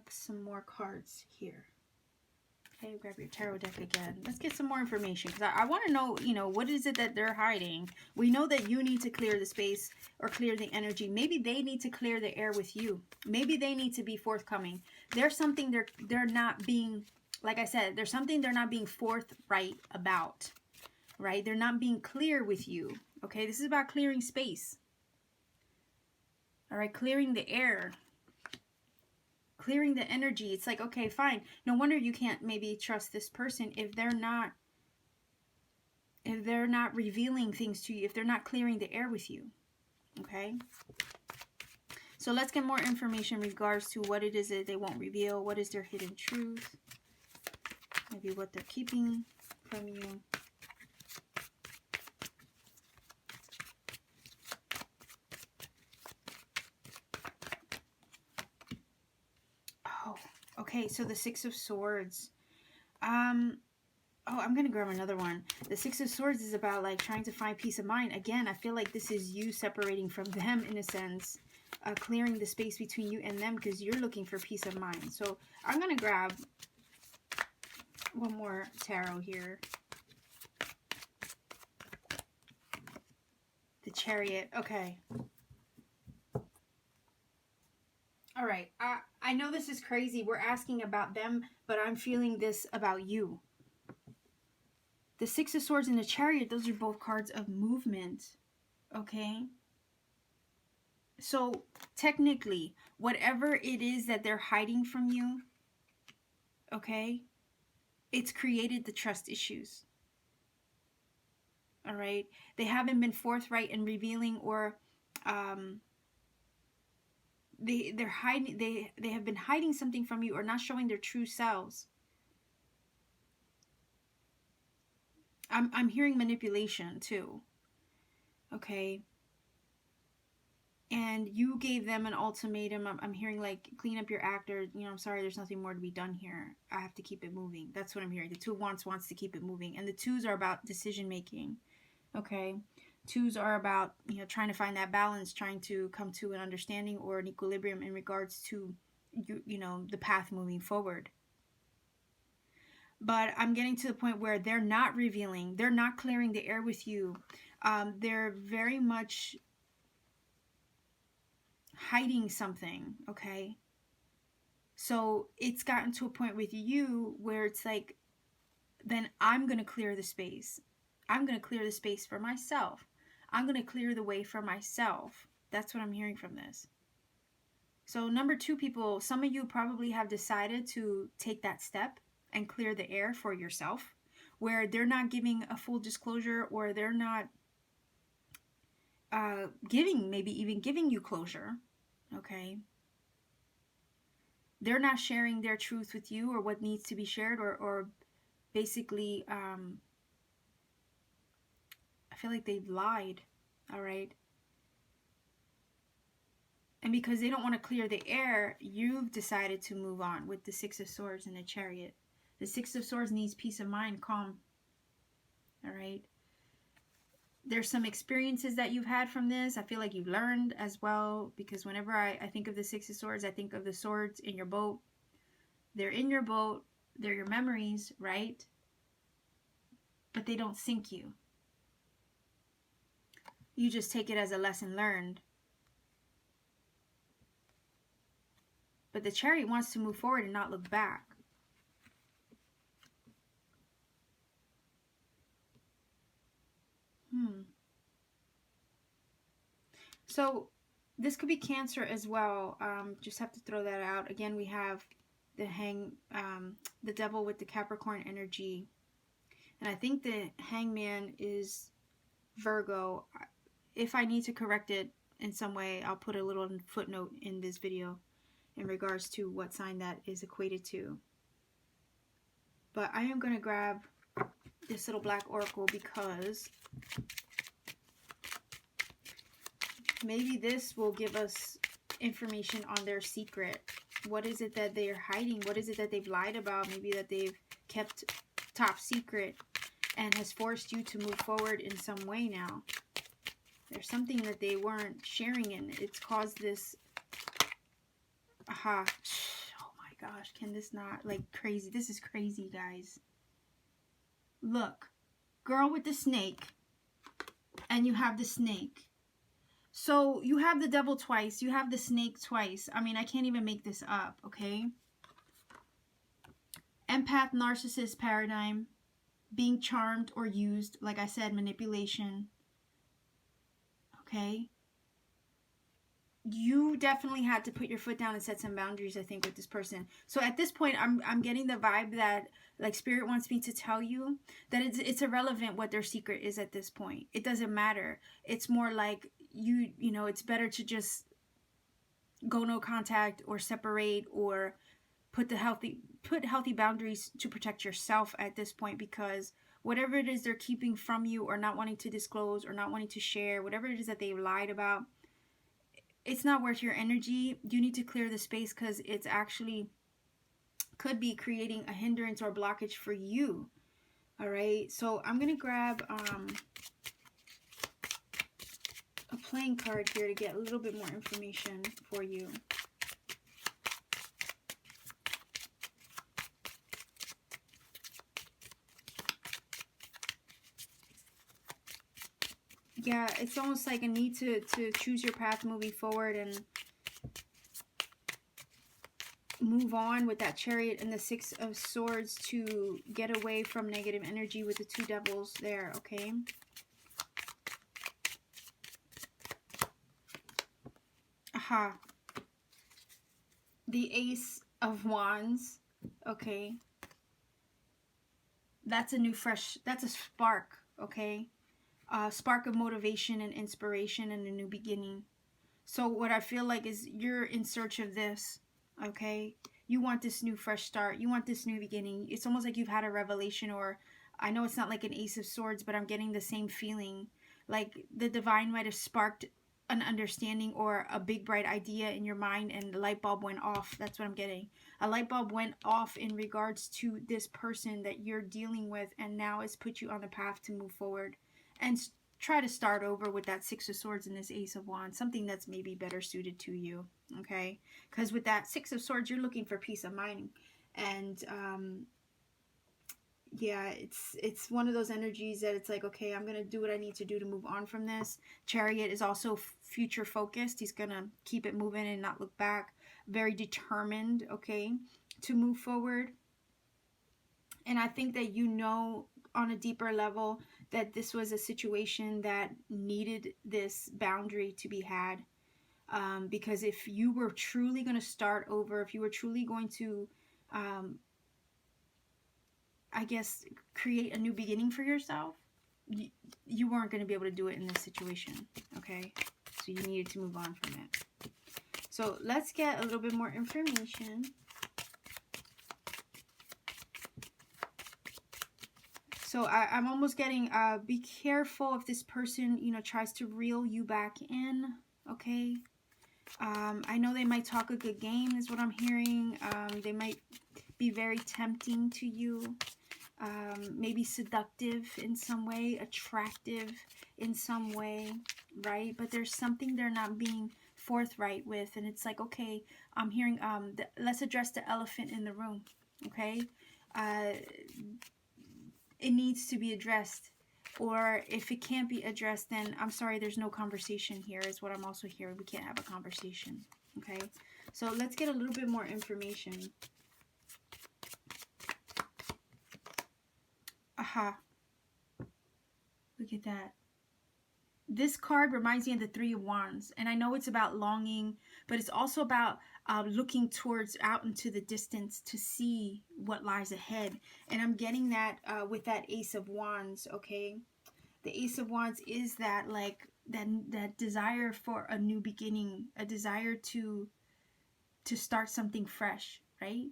some more cards here. Okay, grab your tarot deck again. Let's get some more information because I want to know, you know, what is it that they're hiding? We know that you need to clear the space or clear the energy. Maybe they need to clear the air with you. Maybe they need to be forthcoming. There's something they're not being, like I said, there's something they're not being forthright about, right? They're not being clear with you, okay? This is about clearing space, all right? Clearing the air, clearing the energy. It's like, okay, fine. No wonder you can't maybe trust this person if they're not revealing things to you, if they're not clearing the air with you, okay? So let's get more information in regards to what it is that they won't reveal. What is their hidden truth? Maybe what they're keeping from you. Okay, so the Six of Swords. Oh, I'm going to grab another one. The Six of Swords is about like trying to find peace of mind. Again, I feel like this is you separating from them in a sense. Clearing the space between you and them because you're looking for peace of mind. So I'm going to grab one more tarot here. The Chariot. Okay. All right. I know this is crazy. We're asking about them, but I'm feeling this about you. The Six of Swords and the Chariot, those are both cards of movement. Okay? So, technically, whatever it is that they're hiding from you, okay, it's created the trust issues. All right? They haven't been forthright in revealing or they're hiding, they have been hiding something from you or not showing their true selves. I'm hearing manipulation too. Okay? And you gave them an ultimatum. I'm hearing like, clean up your act, or, you know, I'm sorry, there's nothing more to be done here. I have to keep it moving. That's what I'm hearing. The Two of Wands wants to keep it moving. And the twos are about decision making. Okay? Twos are about, you know, trying to find that balance, trying to come to an understanding or an equilibrium in regards to, you know, the path moving forward. But I'm getting to the point where they're not revealing. They're not clearing the air with you. They're very much hiding something, okay? So it's gotten to a point with you where it's like, then I'm going to clear the space. I'm going to clear the space for myself. I'm going to clear the way for myself. That's what I'm hearing from this. So number two, people, some of you probably have decided to take that step and clear the air for yourself, where they're not giving a full disclosure, or they're not maybe even giving you closure, okay? They're not sharing their truth with you or what needs to be shared, or basically, I feel like they've lied, all right? And because they don't want to clear the air, you've decided to move on with the Six of Swords and the Chariot. The Six of Swords needs peace of mind, calm, all right? There's some experiences that you've had from this. I feel like you've learned as well, because whenever I think of the Six of Swords, I think of the swords in your boat. They're in your boat. They're your memories, right? But they don't sink you. You just take it as a lesson learned. But the Chariot wants to move forward and not look back. So this could be Cancer as well. Just have to throw that out. Again, we have the Devil with the Capricorn energy. And I think the Hangman is Virgo. If I need to correct it in some way, I'll put a little footnote in this video in regards to what sign that is equated to. But I am going to grab this little black oracle because maybe this will give us information on their secret. What is it that they are hiding? What is it that they've lied about? Maybe that they've kept top secret and has forced you to move forward in some way now. There's something that they weren't sharing, and it's caused this. Aha. Oh my gosh. Can this not, like, crazy? This is crazy, guys. Look. Girl with the snake. And you have the snake. So you have the Devil twice. You have the snake twice. I mean, I can't even make this up, okay? Empath, narcissist paradigm. Being charmed or used. Like I said, manipulation. Okay? You definitely had to put your foot down and set some boundaries, I think, with this person. So at this point, I'm getting the vibe that, like, Spirit wants me to tell you that it's irrelevant what their secret is at this point. It doesn't matter. It's more like you know, it's better to just go no contact or separate, or put healthy boundaries to protect yourself at this point, because whatever it is they're keeping from you or not wanting to disclose or not wanting to share, whatever it is that they lied about, it's not worth your energy. You need to clear the space, because it's actually could be creating a hindrance or blockage for you. All right, so I'm going to grab a playing card here to get a little bit more information for you. Yeah, it's almost like a need to choose your path moving forward and move on with that Chariot and the Six of Swords to get away from negative energy with the two devils there, okay? Aha. The Ace of Wands, okay? That's a new fresh, that's a spark, okay? Spark of motivation and inspiration and a new beginning. So what I feel like is you're in search of this, okay? You want this new fresh start. You want this new beginning. It's almost like you've had a revelation, or I know it's not like an Ace of Swords, but I'm getting the same feeling. Like the divine might have sparked an understanding or a big bright idea in your mind and the light bulb went off. That's what I'm getting. A light bulb went off in regards to this person that you're dealing with, and now it's put you on the path to move forward and try to start over with that Six of Swords and this Ace of Wands, something that's maybe better suited to you, okay? Because with that Six of Swords, you're looking for peace of mind. And yeah, it's one of those energies that it's like, okay, I'm going to do what I need to do to move on from this. Chariot is also future focused. He's going to keep it moving and not look back. Very determined, okay, to move forward. And I think that you know on a deeper level that this was a situation that needed this boundary to be had. Because if you were truly going to start over, if you were truly going to, I guess, create a new beginning for yourself, you weren't going to be able to do it in this situation, okay? So you needed to move on from it. So let's get a little bit more information. So I'm almost getting, be careful if this person, you know, tries to reel you back in, okay? I know they might talk a good game is what I'm hearing. They might be very tempting to you. Maybe seductive in some way, attractive in some way, right? But there's something they're not being forthright with. And it's like, okay, I'm hearing, let's address the elephant in the room, okay? It needs to be addressed, or if it can't be addressed, then I'm sorry, there's no conversation here is what I'm also hearing. We can't have a conversation, okay? So let's get a little bit more information. Aha. Look at that. This card reminds me of the Three of Wands, and I know it's about longing, but it's also about looking towards out into the distance to see what lies ahead. And I'm getting that with that Ace of Wands, okay? The Ace of Wands is that, like, that desire for a new beginning, a desire to start something fresh, right?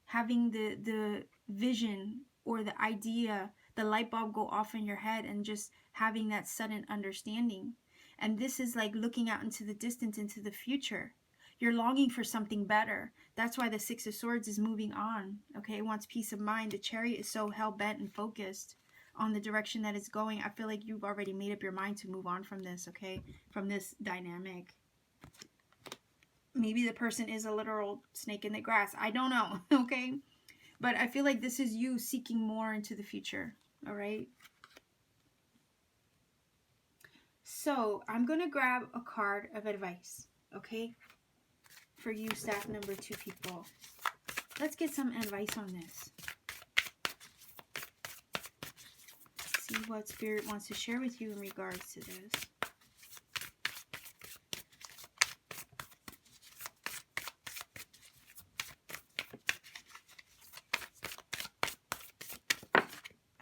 Having the vision or the idea, the light bulb go off in your head, and just having that sudden understanding. And this is like looking out into the distance, into the future. You're longing for something better. That's why the Six of Swords is moving on, okay? It wants peace of mind. The Chariot is so hell-bent and focused on the direction that it's going. I feel like you've already made up your mind to move on from this, okay? From this dynamic. Maybe the person is a literal snake in the grass. I don't know, okay? But I feel like this is you seeking more into the future, all right? So I'm going to grab a card of advice, okay? For you, staff number 2 people. Let's get some advice on this. See what Spirit wants to share with you in regards to this.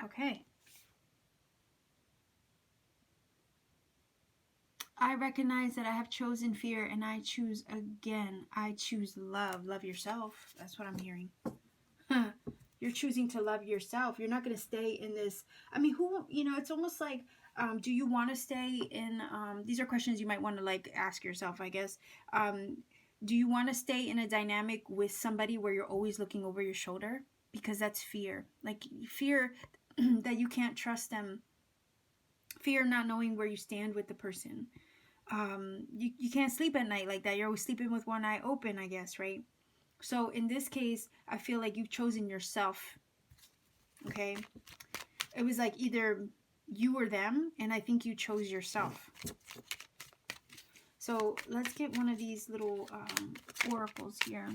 Okay. I recognize that I have chosen fear and I choose again. I choose love. Love yourself. That's what I'm hearing. You're choosing to love yourself. You're not going to stay in this. I mean, who, you know, it's almost like, do you want to stay in, these are questions you might want to like ask yourself, I guess. Do you want to stay in a dynamic with somebody where you're always looking over your shoulder? Because that's fear. Like fear that you can't trust them. Fear not knowing where you stand with the person. You can't sleep at night like that. You're always sleeping with one eye open, I guess, right? So in this case, I feel like you've chosen yourself. Okay? It was like either you or them, and I think you chose yourself. So let's get one of these little oracles here.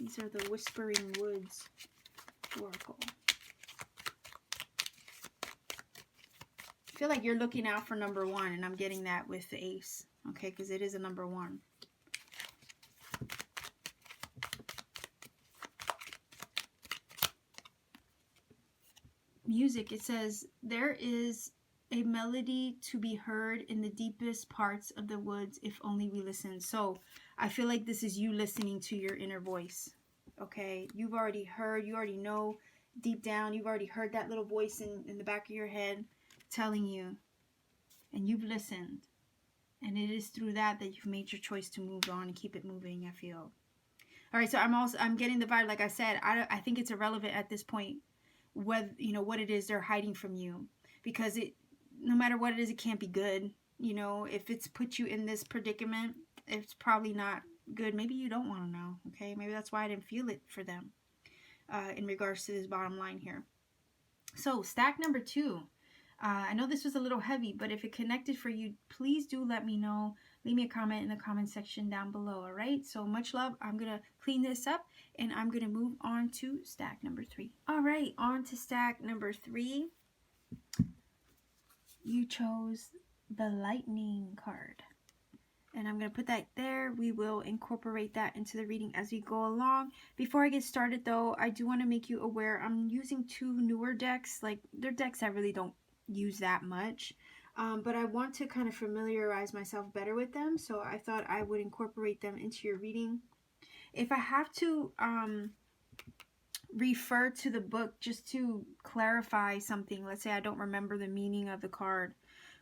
These are the Whispering Woods oracle. I feel like you're looking out for number one, and I'm getting that with the ace, okay, because it is a number one. Music, it says, there is a melody to be heard in the deepest parts of the woods if only we listen. So I feel like this is you listening to your inner voice, okay? You've already heard, you already know deep down, you've already heard that little voice in the back of your head telling you, and you've listened, and it is through that you've made your choice to move on and keep it moving, I feel. All right, so I'm getting the vibe, like I said, I think it's irrelevant at this point what it is they're hiding from you, because no matter what it is, it can't be good. If it's put you in this predicament, it's probably not good. Maybe you don't want to know, okay? Maybe that's why I didn't feel it for them in regards to this bottom line here. So stack number 2. I know this was a little heavy, but if it connected for you, please do let me know. Leave me a comment in the comment section down below, all right? So much love. I'm going to clean this up, and I'm going to move on to stack number 3. All right, on to stack number 3. You chose the Lightning card. And I'm going to put that there. We will incorporate that into the reading as we go along. Before I get started, though, I do want to make you aware I'm using 2 newer decks. Like, they're decks I really don't use that much. But I want to kind of familiarize myself better with them. So I thought I would incorporate them into your reading. If I have to refer to the book just to clarify something, let's say I don't remember the meaning of the card,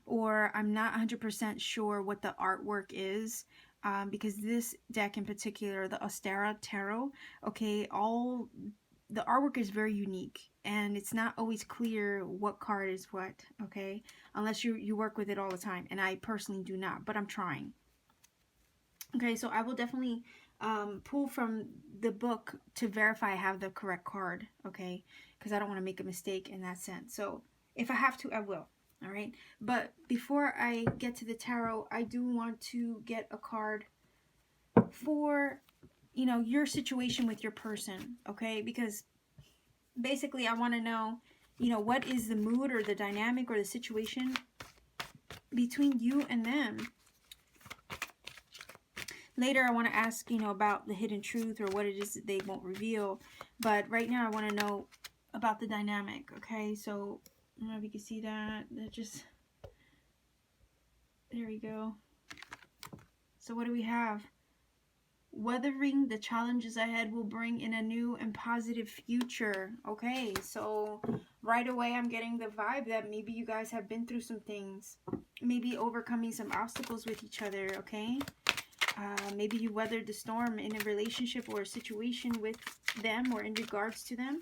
or I'm not 100% sure what the artwork is, because this deck in particular, the Ostara Tarot, okay, all the artwork is very unique, and it's not always clear what card is what, okay, unless you work with it all the time, and I personally do not, but I'm trying. Okay, so I will definitely pull from the book to verify I have the correct card, okay, because I don't want to make a mistake in that sense. So if I have to, I will. All right, but before I get to the tarot, I do want to get a card for, your situation with your person, okay? Because basically I want to know, what is the mood or the dynamic or the situation between you and them. Later I want to ask, about the hidden truth or what it is that they won't reveal. But right now I want to know about the dynamic, okay? So I don't know if you can see that. There we go. So what do we have? Weathering the challenges ahead will bring in a new and positive future. Okay, so right away I'm getting the vibe that maybe you guys have been through some things. Maybe overcoming some obstacles with each other, okay? Maybe you weathered the storm in a relationship or a situation with them or in regards to them.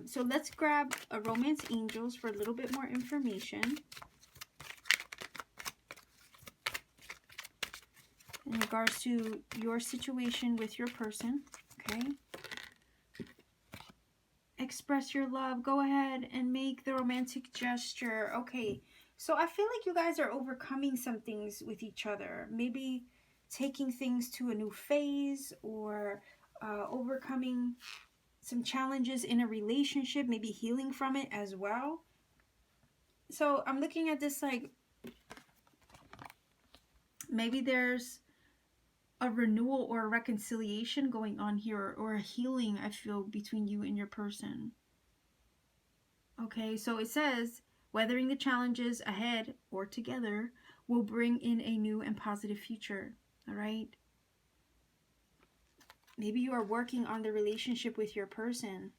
So let's grab a Romance Angels for a little bit more information. In regards to your situation with your person, okay? Express your love. Go ahead and make the romantic gesture. Okay, so I feel like you guys are overcoming some things with each other. Maybe taking things to a new phase, or overcoming some challenges in a relationship, maybe healing from it as well. So I'm looking at this like maybe there's a renewal or a reconciliation going on here, or a healing, I feel, between you and your person. Okay, so it says, weathering the challenges ahead or together will bring in a new and positive future. All right? Maybe you are working on the relationship with your person,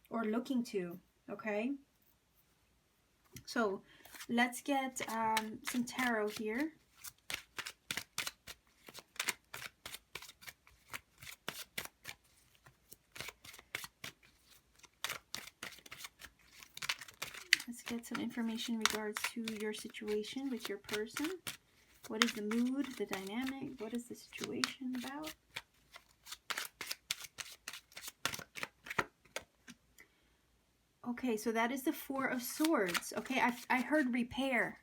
or looking to, okay? So let's get some tarot here. provide some information in regards to your situation with your person. What is the mood, the dynamic? What is the situation about? Okay, so that is the Four of Swords. Okay, I heard repair.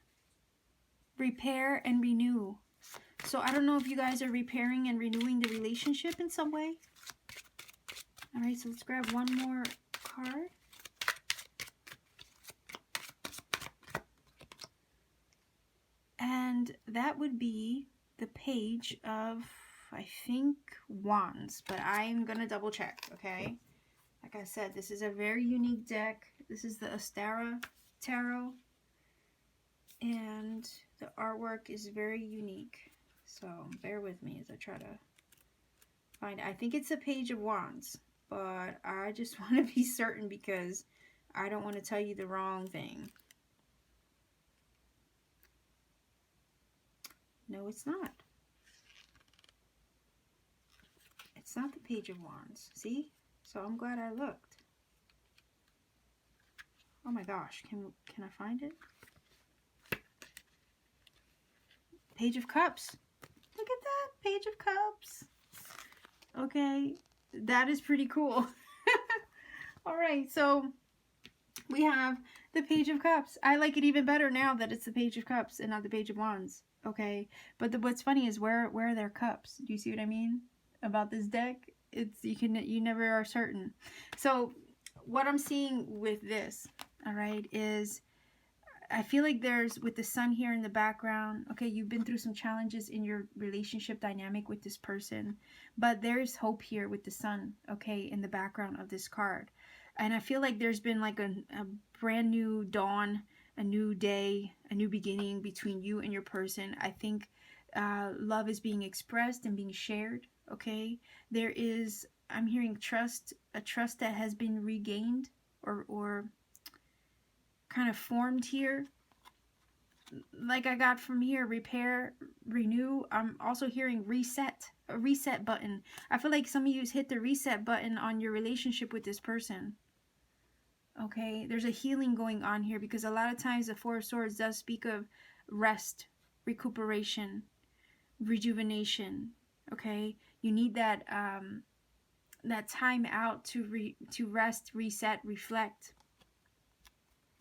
Repair and renew. So I don't know if you guys are repairing and renewing the relationship in some way. All right, so let's grab one more card. And that would be the Page of, I think, Wands. But I'm going to double check, okay? Like I said, this is a very unique deck. This is the Astara Tarot. And the artwork is very unique. So bear with me as I try to find it. I think it's a Page of Wands. But I just want to be certain because I don't want to tell you the wrong thing. No, it's not. It's not the Page of Wands. See? So I'm glad I looked. Oh my gosh. Can I find it? Page of Cups. Look at that. Page of Cups. Okay. That is pretty cool. All right. So we have the Page of Cups. I like it even better now that it's the Page of Cups and not the Page of Wands. Okay. But what's funny is where are their cups? Do you see what I mean about this deck? It's you never are certain. So what I'm seeing with this, all right, is I feel like there's, with the sun here in the background, okay, you've been through some challenges in your relationship dynamic with this person, but there's hope here with the sun, okay, in the background of this card. And I feel like there's been like a brand new dawn, a new day, a new beginning between you and your person. I think love is being expressed and being shared, okay? There is, I'm hearing trust, a trust that has been regained or kind of formed here. Like I got from here, repair, renew. I'm also hearing reset, a reset button. I feel like some of you hit the reset button on your relationship with this person. Okay, there's a healing going on here because a lot of times the Four of Swords does speak of rest, recuperation, rejuvenation. Okay, you need that that time out to rest, reset, reflect.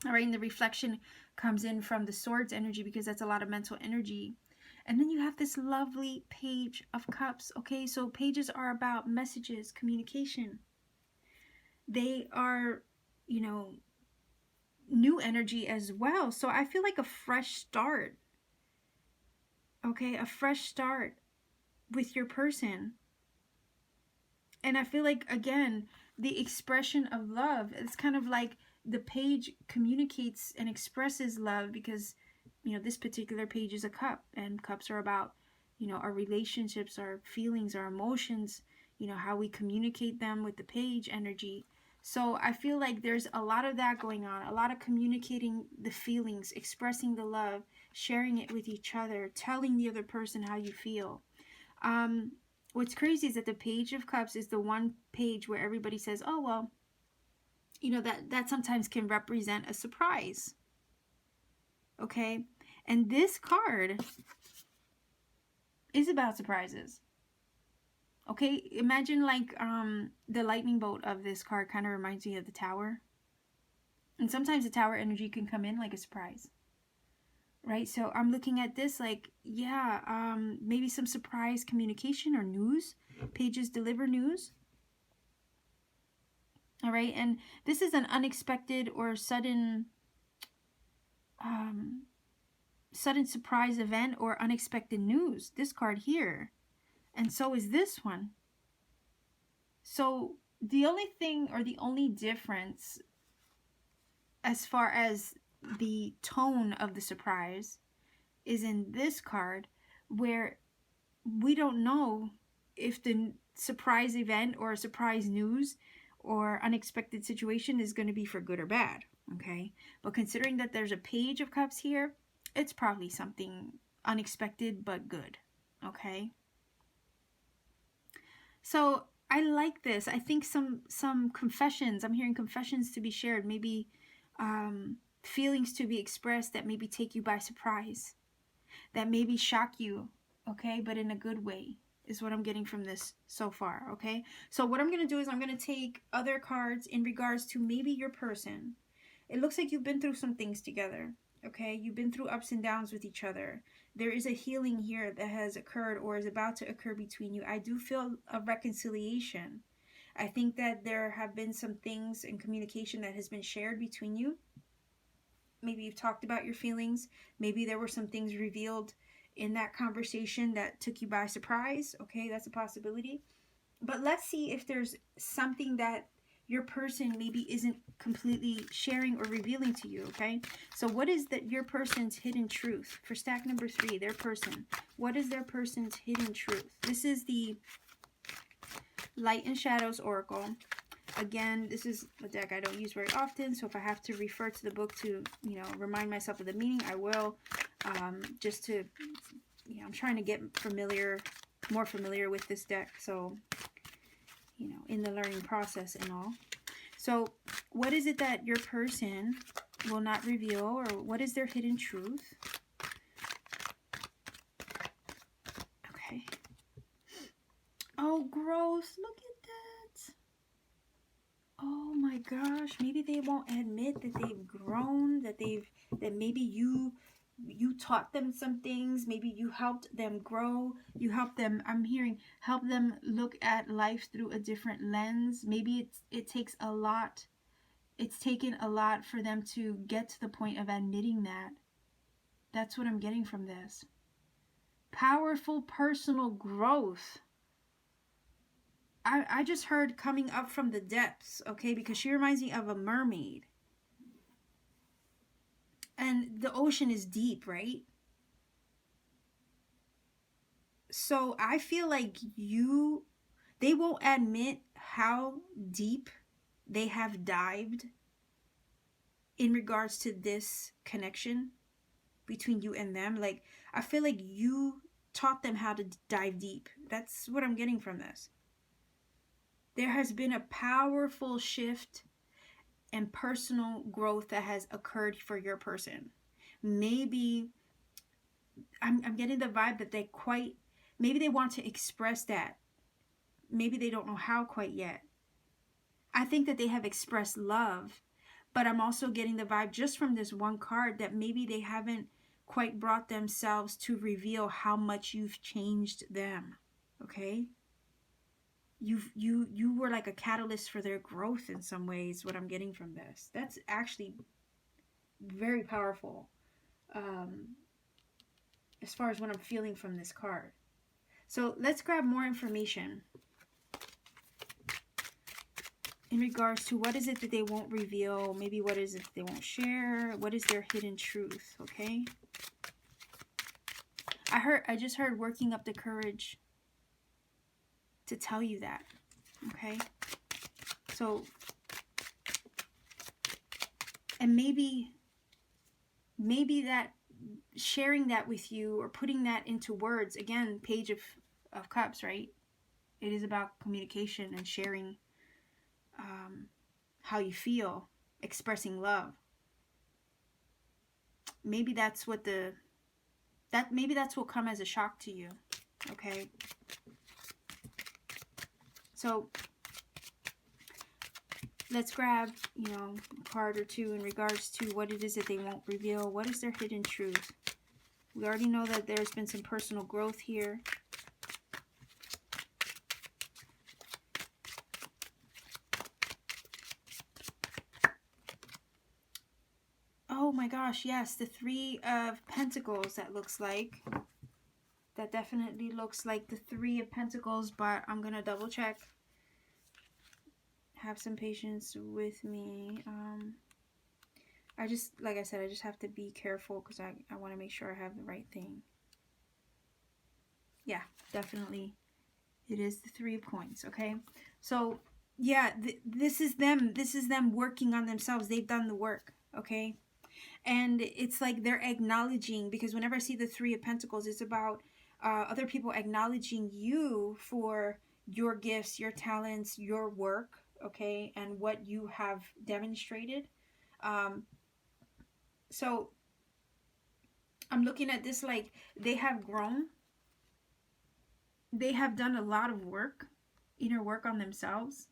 All right, and the reflection comes in from the Swords energy because that's a lot of mental energy. And then you have this lovely Page of Cups. Okay, so pages are about messages, communication. They are, you know, new energy as well. So I feel like a fresh start. Okay, a fresh start with your person. And I feel like, again, the expression of love, it's kind of like the page communicates and expresses love because, you know, this particular page is a cup, and cups are about, you know, our relationships, our feelings, our emotions, you know, how we communicate them with the page energy. So I feel like there's a lot of that going on, a lot of communicating the feelings, expressing the love, sharing it with each other, telling the other person how you feel. What's crazy is that the Page of Cups is the one page where everybody says, oh, well, you know, that sometimes can represent a surprise. Okay? And this card is about surprises. Okay? Imagine like the lightning bolt of this card kind of reminds me of the Tower. And sometimes the Tower energy can come in like a surprise. Right? So I'm looking at this like, yeah, maybe some surprise communication or news. Pages deliver news. All right, and this is an unexpected or sudden sudden surprise event or unexpected news. This card here. And so is this one. So the only thing or the only difference as far as the tone of the surprise is in this card, where we don't know if the surprise event or surprise news or unexpected situation is going to be for good or bad. Okay, but considering that there's a Page of Cups here, it's probably something unexpected but good. Okay, so I like this. I think some confessions, I'm hearing confessions to be shared. Maybe feelings to be expressed that maybe take you by surprise, that maybe shock you, okay, but in a good way is what I'm getting from this so far, okay? So what I'm going to do is I'm going to take other cards in regards to maybe your person. It looks like you've been through some things together, okay? You've been through ups and downs with each other. There is a healing here that has occurred or is about to occur between you. I do feel a reconciliation. I think that there have been some things in communication that has been shared between you. Maybe you've talked about your feelings. Maybe there were some things revealed in that conversation that took you by surprise. Okay, that's a possibility. But let's see if there's something that your person maybe isn't completely sharing or revealing to you, okay? So what is that your person's hidden truth? For stack number 3, their person. What is their person's hidden truth? This is the Light and Shadows Oracle. Again, this is a deck I don't use very often, so if I have to refer to the book to, remind myself of the meaning, I will. Just to, I'm trying to get more familiar with this deck, so, in the learning process and all. So, what is it that your person will not reveal, or what is their hidden truth? Okay. Oh, gross. Look at that. Oh my gosh. Maybe they won't admit that they've grown, that maybe you taught them some things. Maybe you helped them grow. You helped them, I'm hearing, help them look at life through a different lens. Maybe it takes a lot. It's taken a lot for them to get to the point of admitting that. That's what I'm getting from this. Powerful personal growth. I just heard coming up from the depths, okay? Because she reminds me of a mermaid. And the ocean is deep, right? So I feel like they won't admit how deep they have dived in regards to this connection between you and them. Like, I feel like you taught them how to dive deep. That's what I'm getting from this. There has been a powerful shift and personal growth that has occurred for your person. Maybe I'm getting the vibe that maybe they want to express that. Maybe they don't know how quite yet. I think that they have expressed love, but I'm also getting the vibe just from this one card that maybe they haven't quite brought themselves to reveal how much you've changed them. Okay? You were like a catalyst for their growth in some ways, what I'm getting from this. That's actually very powerful, as far as what I'm feeling from this card. So let's grab more information in regards to what is it that they won't reveal, maybe what is it they won't share, what is their hidden truth, okay? I just heard working up the courage to tell you that, okay? So, and maybe that sharing that with you or putting that into words, again, Page of Cups, right? It is about communication and sharing how you feel, expressing love. Maybe that's what maybe that's what come as a shock to you, okay? So let's grab, a card or two in regards to what it is that they won't reveal. What is their hidden truth? We already know that there's been some personal growth here. Oh my gosh, yes, the 3 of Pentacles, that looks like. That definitely looks like the 3 of Pentacles, but I'm going to double check. Have some patience with me. Like I said, I just have to be careful because I want to make sure I have the right thing. Yeah, definitely. It is the 3 of Coins, okay? So, yeah, this is them. This is them working on themselves. They've done the work, okay? And it's like they're acknowledging, because whenever I see the 3 of Pentacles, it's about other people acknowledging you for your gifts, your talents, your work, okay, and what you have demonstrated. So I'm looking at this like they have grown. They have done a lot of work, inner work on themselves.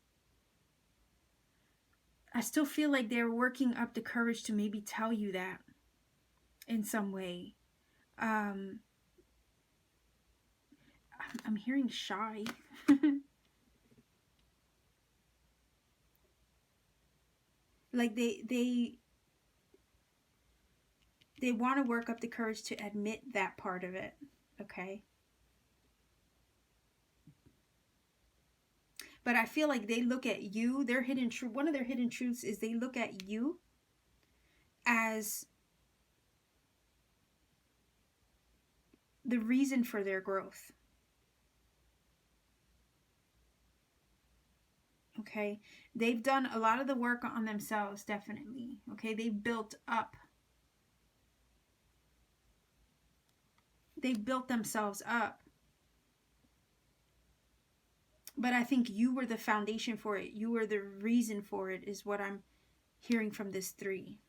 I still feel like they're working up the courage to maybe tell you that in some way. I'm hearing shy. Like they want to work up the courage to admit that part of it. Okay. But I feel like they look at you, their hidden truth, one of their hidden truths is they look at you as the reason for their growth. Okay. They've done a lot of the work on themselves, definitely. Okay. They've built themselves up. But I think you were the foundation for it. You were the reason for it, is what I'm hearing from this 3.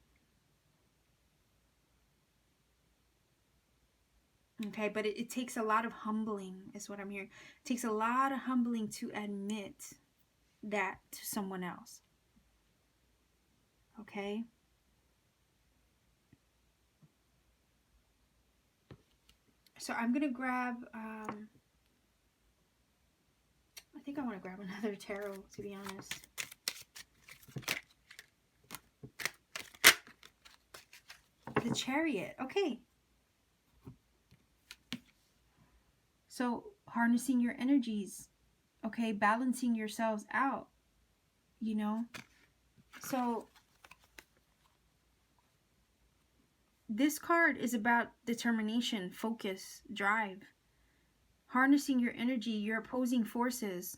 Okay, but it takes a lot of humbling, is what I'm hearing. It takes a lot of humbling to admit that to someone else. Okay? So I'm going to grab... I think I want to grab another tarot, to be honest. The Chariot. Okay. So harnessing your energies. Okay. Balancing yourselves out. You know. So this card is about determination, focus, drive. Harnessing your energy, your opposing forces.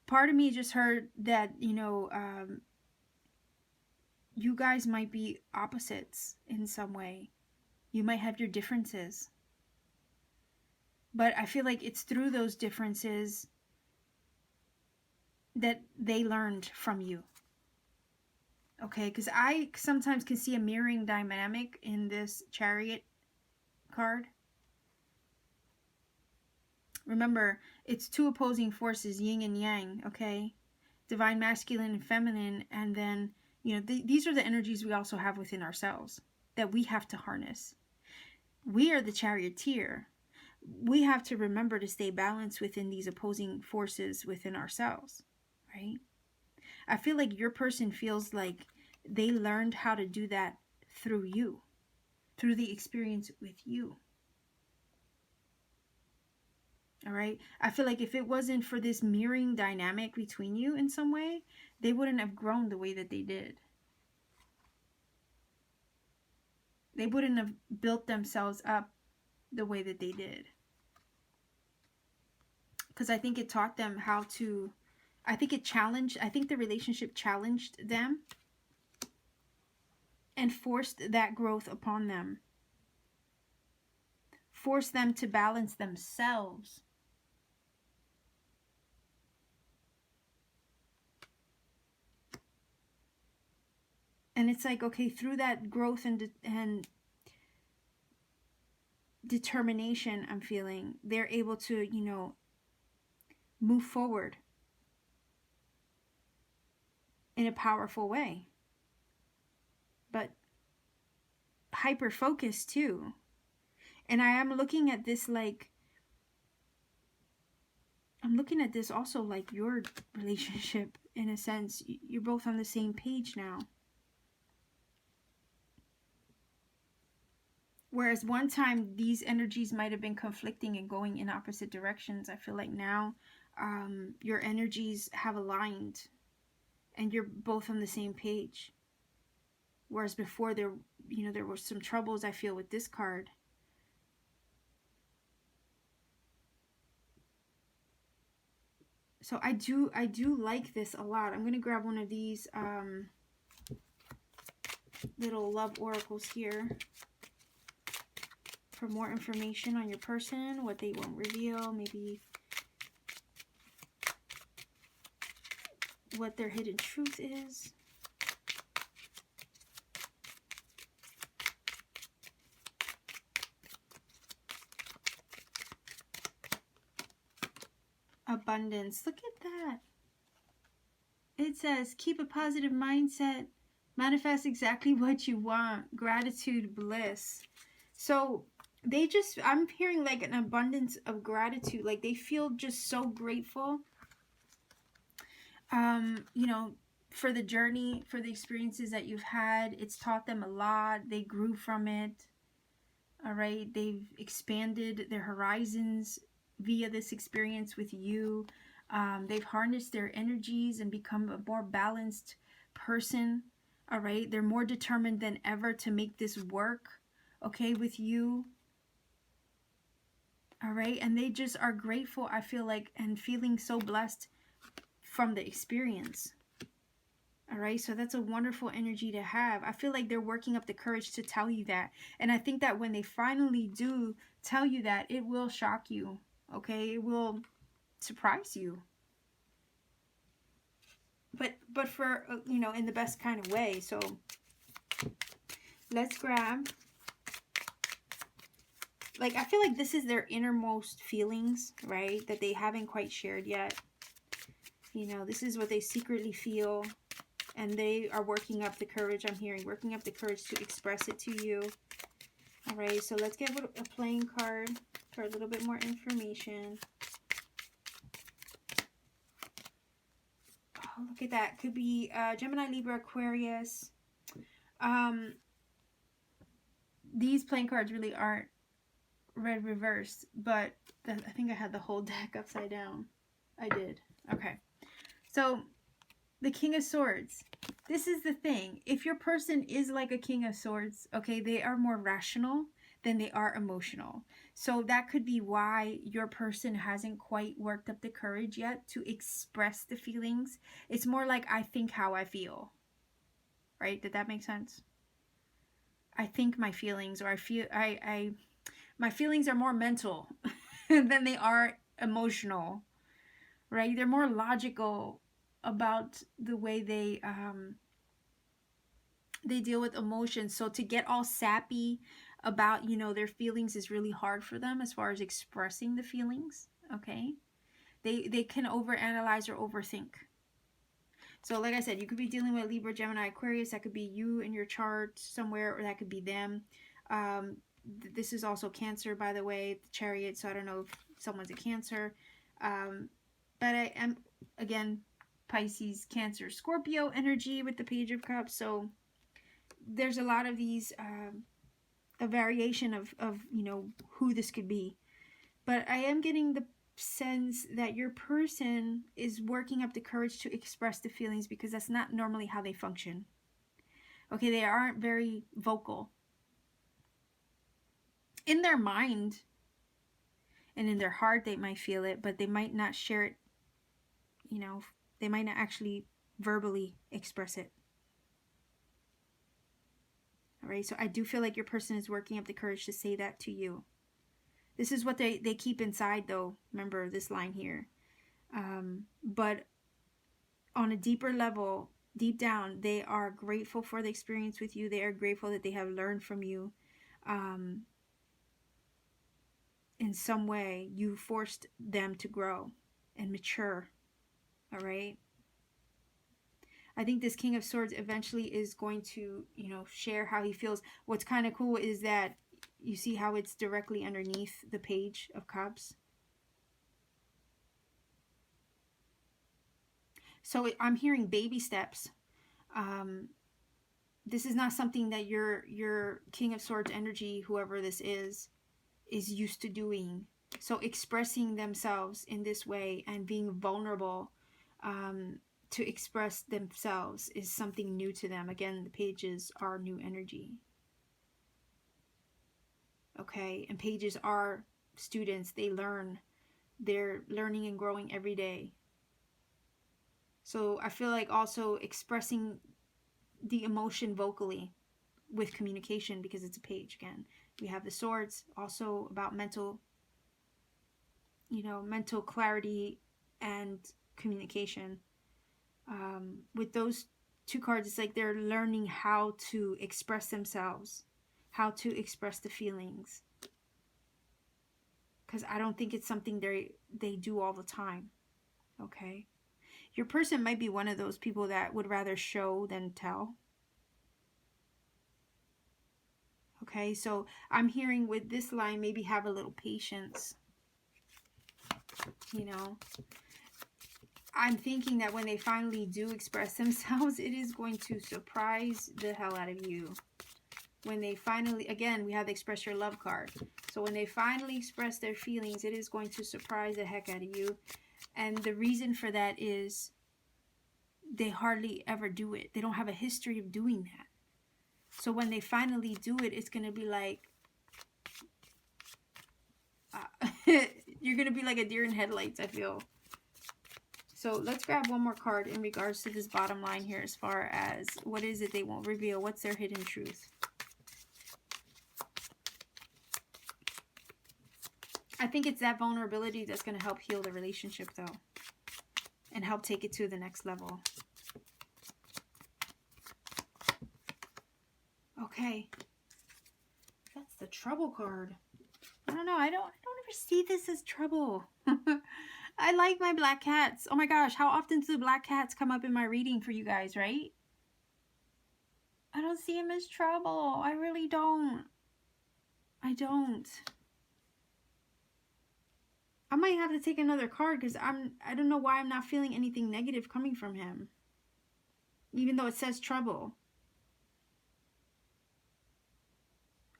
Part of me just heard that, you know, you guys might be opposites in some way. You might have your differences. But I feel like it's through those differences that they learned from you. Okay, because I sometimes can see a mirroring dynamic in this Chariot card. Remember, it's 2 opposing forces, yin and yang, okay? Divine masculine and feminine, and then, you know, these are the energies we also have within ourselves that we have to harness. We are the charioteer. We have to remember to stay balanced within these opposing forces within ourselves, right? I feel like your person feels like they learned how to do that through you, through the experience with you. All right. I feel like if it wasn't for this mirroring dynamic between you in some way, they wouldn't have grown the way that they did. They wouldn't have built themselves up the way that they did. Because I think it taught them how to, I think the relationship challenged them and forced that growth upon them. Forced them to balance themselves. And it's like, okay, through that growth and determination I'm feeling, they're able to, you know, move forward in a powerful way. But hyper focused too. And I am looking at this like, I'm looking at this also like your relationship in a sense. You're both on the same page now. Whereas one time these energies might have been conflicting and going in opposite directions, I feel like now your energies have aligned and you're both on the same page. Whereas before there were some troubles, I feel, with this card. So I do like this a lot. I'm going to grab one of these little love oracles here for more information on your person, what they won't reveal, maybe what their hidden truth is. Abundance. Look at that. It says, keep a positive mindset. Manifest exactly what you want. Gratitude, bliss. So they just, I'm hearing like an abundance of gratitude. Like they feel just so grateful. You know, for the journey, for the experiences that you've had. It's taught them a lot. They grew from it. All right. They've expanded their horizons via this experience with you. They've harnessed their energies and become a more balanced person. All right. They're more determined than ever to make this work, okay, with you. All right. And they just are grateful, I feel like, and feeling so blessed from the experience. All right, so that's a wonderful energy to have. I feel like they're working up the courage to tell you that. And I think that when they finally do tell you that, it will shock you, okay? It will surprise you. But for, you know, in the best kind of way. So let's grab, like, I feel like this is their innermost feelings, right? That they haven't quite shared yet. You know, this is what they secretly feel. And they are working up the courage, I'm hearing, working up the courage to express it to you. All right, so let's get a playing card for a little bit more information. Oh, look at that. Could be Gemini, Libra, Aquarius. These playing cards really aren't red reversed, but I think I had the whole deck upside down. I did. Okay. So the King of Swords. This is the thing. If your person is like a King of Swords, okay, they are more rational than they are emotional. So that could be why your person hasn't quite worked up the courage yet to express the feelings. It's more like, I think how I feel. Right? Did that make sense? I think my feelings, or I feel, my feelings are more mental than they are emotional. Right? They're more logical about the way they deal with emotions. So to get all sappy about, you know, their feelings is really hard for them as far as expressing the feelings. Okay, they can overanalyze or overthink. So like I said, you could be dealing with Libra, Gemini, Aquarius. That could be you in your chart somewhere, or that could be them. This is also Cancer, by the way, the Chariot. So I don't know if someone's a Cancer. But I am, again, Pisces, Cancer, Scorpio energy with the Page of Cups. So there's a lot of these, a variation of, you know, who this could be. But I am getting the sense that your person is working up the courage to express the feelings, because that's not normally how they function. Okay, they aren't very vocal. In their mind and in their heart, they might feel it, but they might not share it. You know, they might not actually verbally express it. All right, so I do feel like your person is working up the courage to say that to you. This is what they keep inside, though. Remember this line here. But on a deeper level, deep down, they are grateful for the experience with you. They are grateful that they have learned from you. In some way, you forced them to grow and mature. All right. I think this King of Swords eventually is going to, you know, share how he feels. What's kind of cool is that you see how it's directly underneath the Page of Cups. So I'm hearing baby steps. This is not something that your King of Swords energy, whoever this is used to doing. So expressing themselves in this way and being vulnerable to express themselves is something new to them. Again, the pages are new energy. Okay, and pages are students. They learn. They're learning and growing every day. So I feel like also expressing the emotion vocally with communication, because it's a page. Again, we have the swords, also about mental, you know, mental clarity and communication. With those two cards, it's like they're learning how to express themselves, how to express the feelings, because I don't think it's something they do all the time. Okay? Your person might be one of those people that would rather show than tell. Okay, so I'm hearing with this line, maybe have a little patience. You know, I'm thinking that when they finally do express themselves, it is going to surprise the hell out of you. When they finally, again, we have the express your love card. So when they finally express their feelings, it is going to surprise the heck out of you. And the reason for that is they hardly ever do it. They don't have a history of doing that. So when they finally do it, it's going to be like, you're going to be like a deer in headlights, I feel. So let's grab one more card in regards to this bottom line here, as far as what is it they won't reveal? What's their hidden truth? I think it's that vulnerability that's going to help heal the relationship, though, and help take it to the next level. Okay. That's the trouble card. I don't know. I don't ever see this as trouble. I like my black cats. Oh my gosh, how often do the black cats come up in my reading for you guys, right? I don't see them as trouble. I really don't. I don't. I might have to take another card because I don't know why I'm not feeling anything negative coming from him. Even though it says trouble.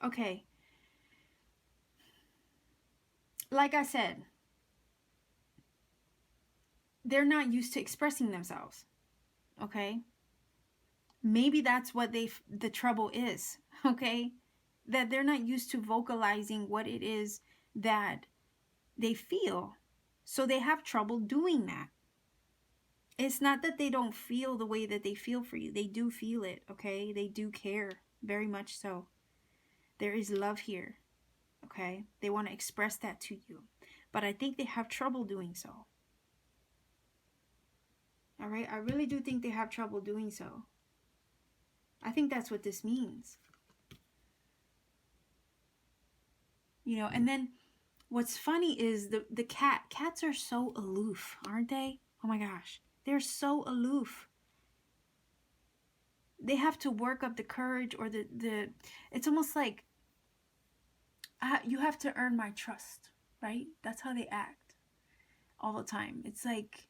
Okay. Like I said, they're not used to expressing themselves. Okay? Maybe that's what the trouble is. Okay? That they're not used to vocalizing what it is that they feel. So they have trouble doing that. It's not that they don't feel the way that they feel for you. They do feel it, okay? They do care, very much so. There is love here, okay? They want to express that to you. But I think they have trouble doing so. All right? I really do think they have trouble doing so. I think that's what this means. You know, and then what's funny is the cats are so aloof, aren't they? Oh my gosh. They're so aloof. They have to work up the courage, or it's almost like you have to earn my trust, right? That's how they act all the time. It's like,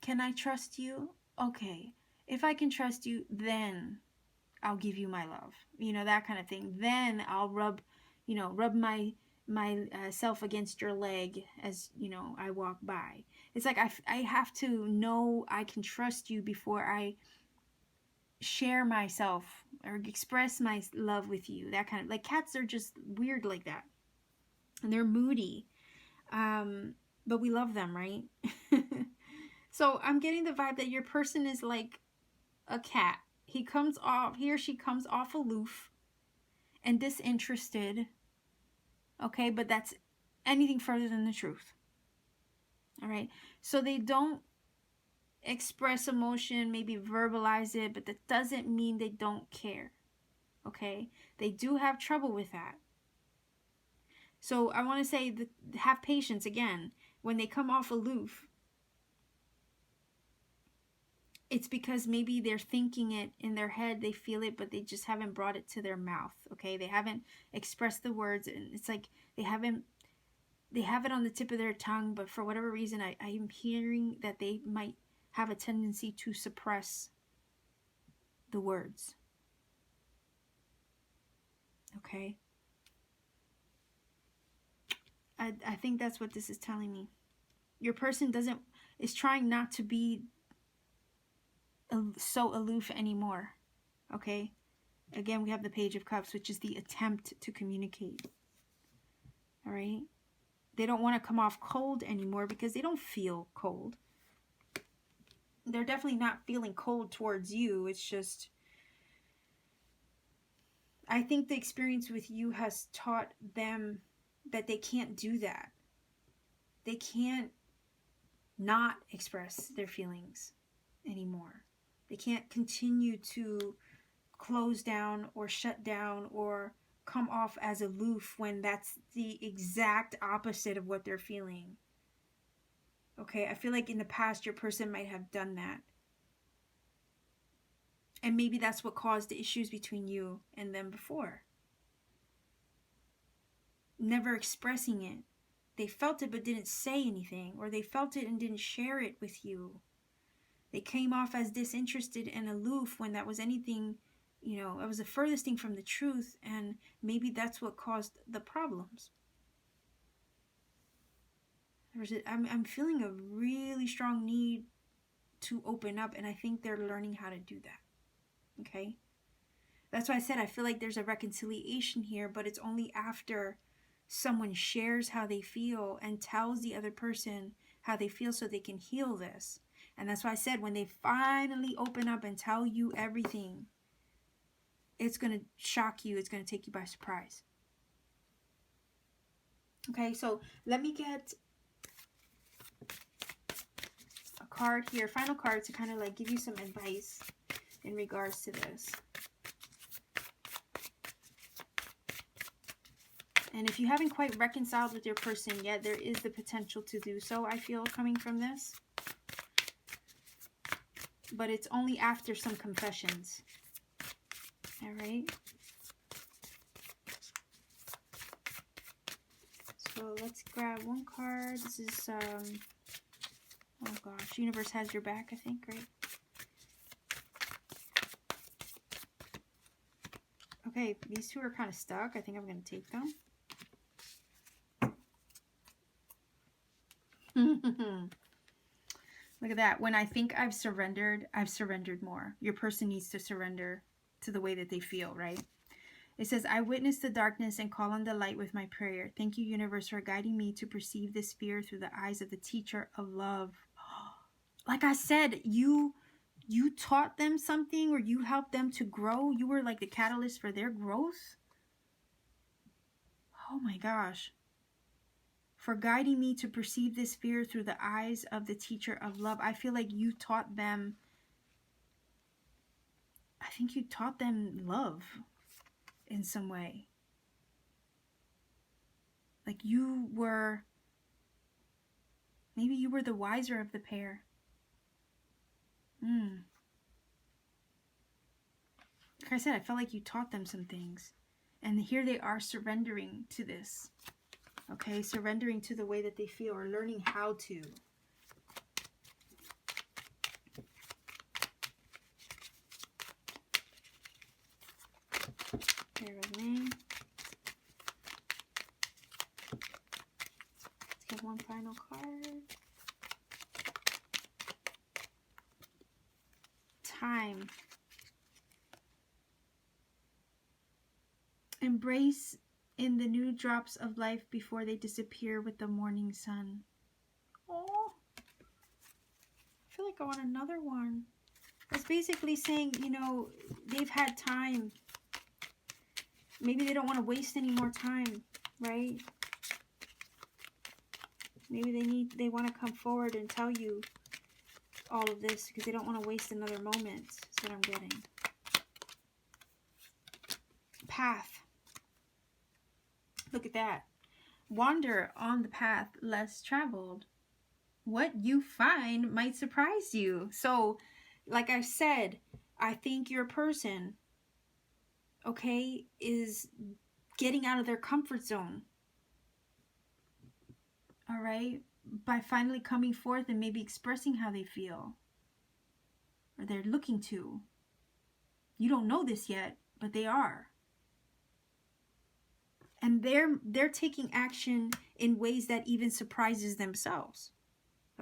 can I trust you? Okay. If I can trust you, then I'll give you my love. You know, that kind of thing. Then I'll rub my self against your leg as, you know, I walk by. It's like I have to know I can trust you before I share myself or express my love with you. That kind of, like, cats are just weird like that. And they're moody. But we love them, right? So I'm getting the vibe that your person is like a cat. He or she comes off aloof and disinterested. Okay, but that's anything further than the truth. All right. So they don't express emotion, maybe verbalize it, but that doesn't mean they don't care. Okay? They do have trouble with that. So I want to say have patience again. When they come off aloof, it's because maybe they're thinking it in their head, they feel it, but they just haven't brought it to their mouth. Okay? They haven't expressed the words, and it's like they have it on the tip of their tongue, but for whatever reason, I'm hearing that they might have a tendency to suppress the words. Okay? I think that's what this is telling me. Your person is trying not to be so aloof anymore. Okay? Again, we have the Page of Cups, which is the attempt to communicate. All right? They don't want to come off cold anymore because they don't feel cold. They're definitely not feeling cold towards you. It's just, I think the experience with you has taught them that they can't do that. They can't not express their feelings anymore. They can't continue to close down or shut down or come off as aloof when that's the exact opposite of what they're feeling. Okay, I feel like in the past your person might have done that. And maybe that's what caused the issues between you and them before. Never expressing it. They felt it but didn't say anything, or they felt it and didn't share it with you. They came off as disinterested and aloof when that was anything, it was the furthest thing from the truth, and maybe that's what caused the problems. I'm feeling a really strong need to open up, and I think they're learning how to do that. Okay? That's why I said I feel like there's a reconciliation here, but it's only after someone shares how they feel and tells the other person how they feel so they can heal this. And that's why I said when they finally open up and tell you everything, it's going to shock you. It's going to take you by surprise. Okay, so let me get a card here, final card, to kind of like give you some advice in regards to this. And if you haven't quite reconciled with your person yet, there is the potential to do so, I feel, coming from this. But it's only after some confessions. All right? So let's grab one card. This is, oh gosh, Universe has your back, I think, right? Okay, these two are kind of stuck. I think I'm going to take them. Look at that. When I think I've surrendered more. Your person needs to surrender to the way that they feel, right? It says, I witness the darkness and call on the light with my prayer. Thank you, universe, for guiding me to perceive this fear through the eyes of the teacher of love. Like I said, you taught them something, or you helped them to grow. You were like the catalyst for their growth. Oh my gosh. For guiding me to perceive this fear through the eyes of the teacher of love. I feel like you taught them, I think you taught them love in some way. Like maybe you were the wiser of the pair. Like I said, I felt like you taught them some things. And here they are surrendering to this. Okay, surrendering to the way that they feel, or learning how to. Bear with me. Let's get one final card. Time. Embrace in the new drops of life before they disappear with the morning sun. Oh, I feel like I want another one. It's basically saying, they've had time. Maybe they don't want to waste any more time, right? Maybe they want to come forward and tell you all of this because they don't want to waste another moment. That's what I'm getting. Path. Look at that. Wander on the path less traveled. What you find might surprise you. So, like I said, I think your person, okay, is getting out of their comfort zone. All right? By finally coming forth and maybe expressing how they feel. Or they're looking to. You don't know this yet, but they are. And they're taking action in ways that even surprises themselves.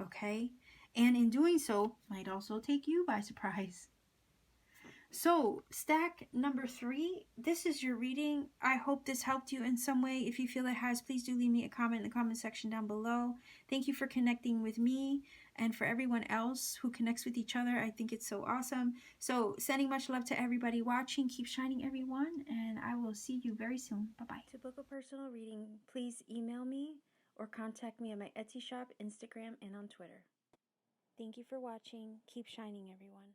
Okay? And in doing so, might also take you by surprise. So, stack number 3, this is your reading. I hope this helped you in some way. If you feel it has, please do leave me a comment in the comment section down below. Thank you for connecting with me, and for everyone else who connects with each other. I think it's so awesome. So, sending much love to everybody watching. Keep shining, everyone, and I will see you very soon. Bye-bye. To book a personal reading, please email me or contact me at my Etsy shop, Instagram, and on Twitter. Thank you for watching. Keep shining, everyone.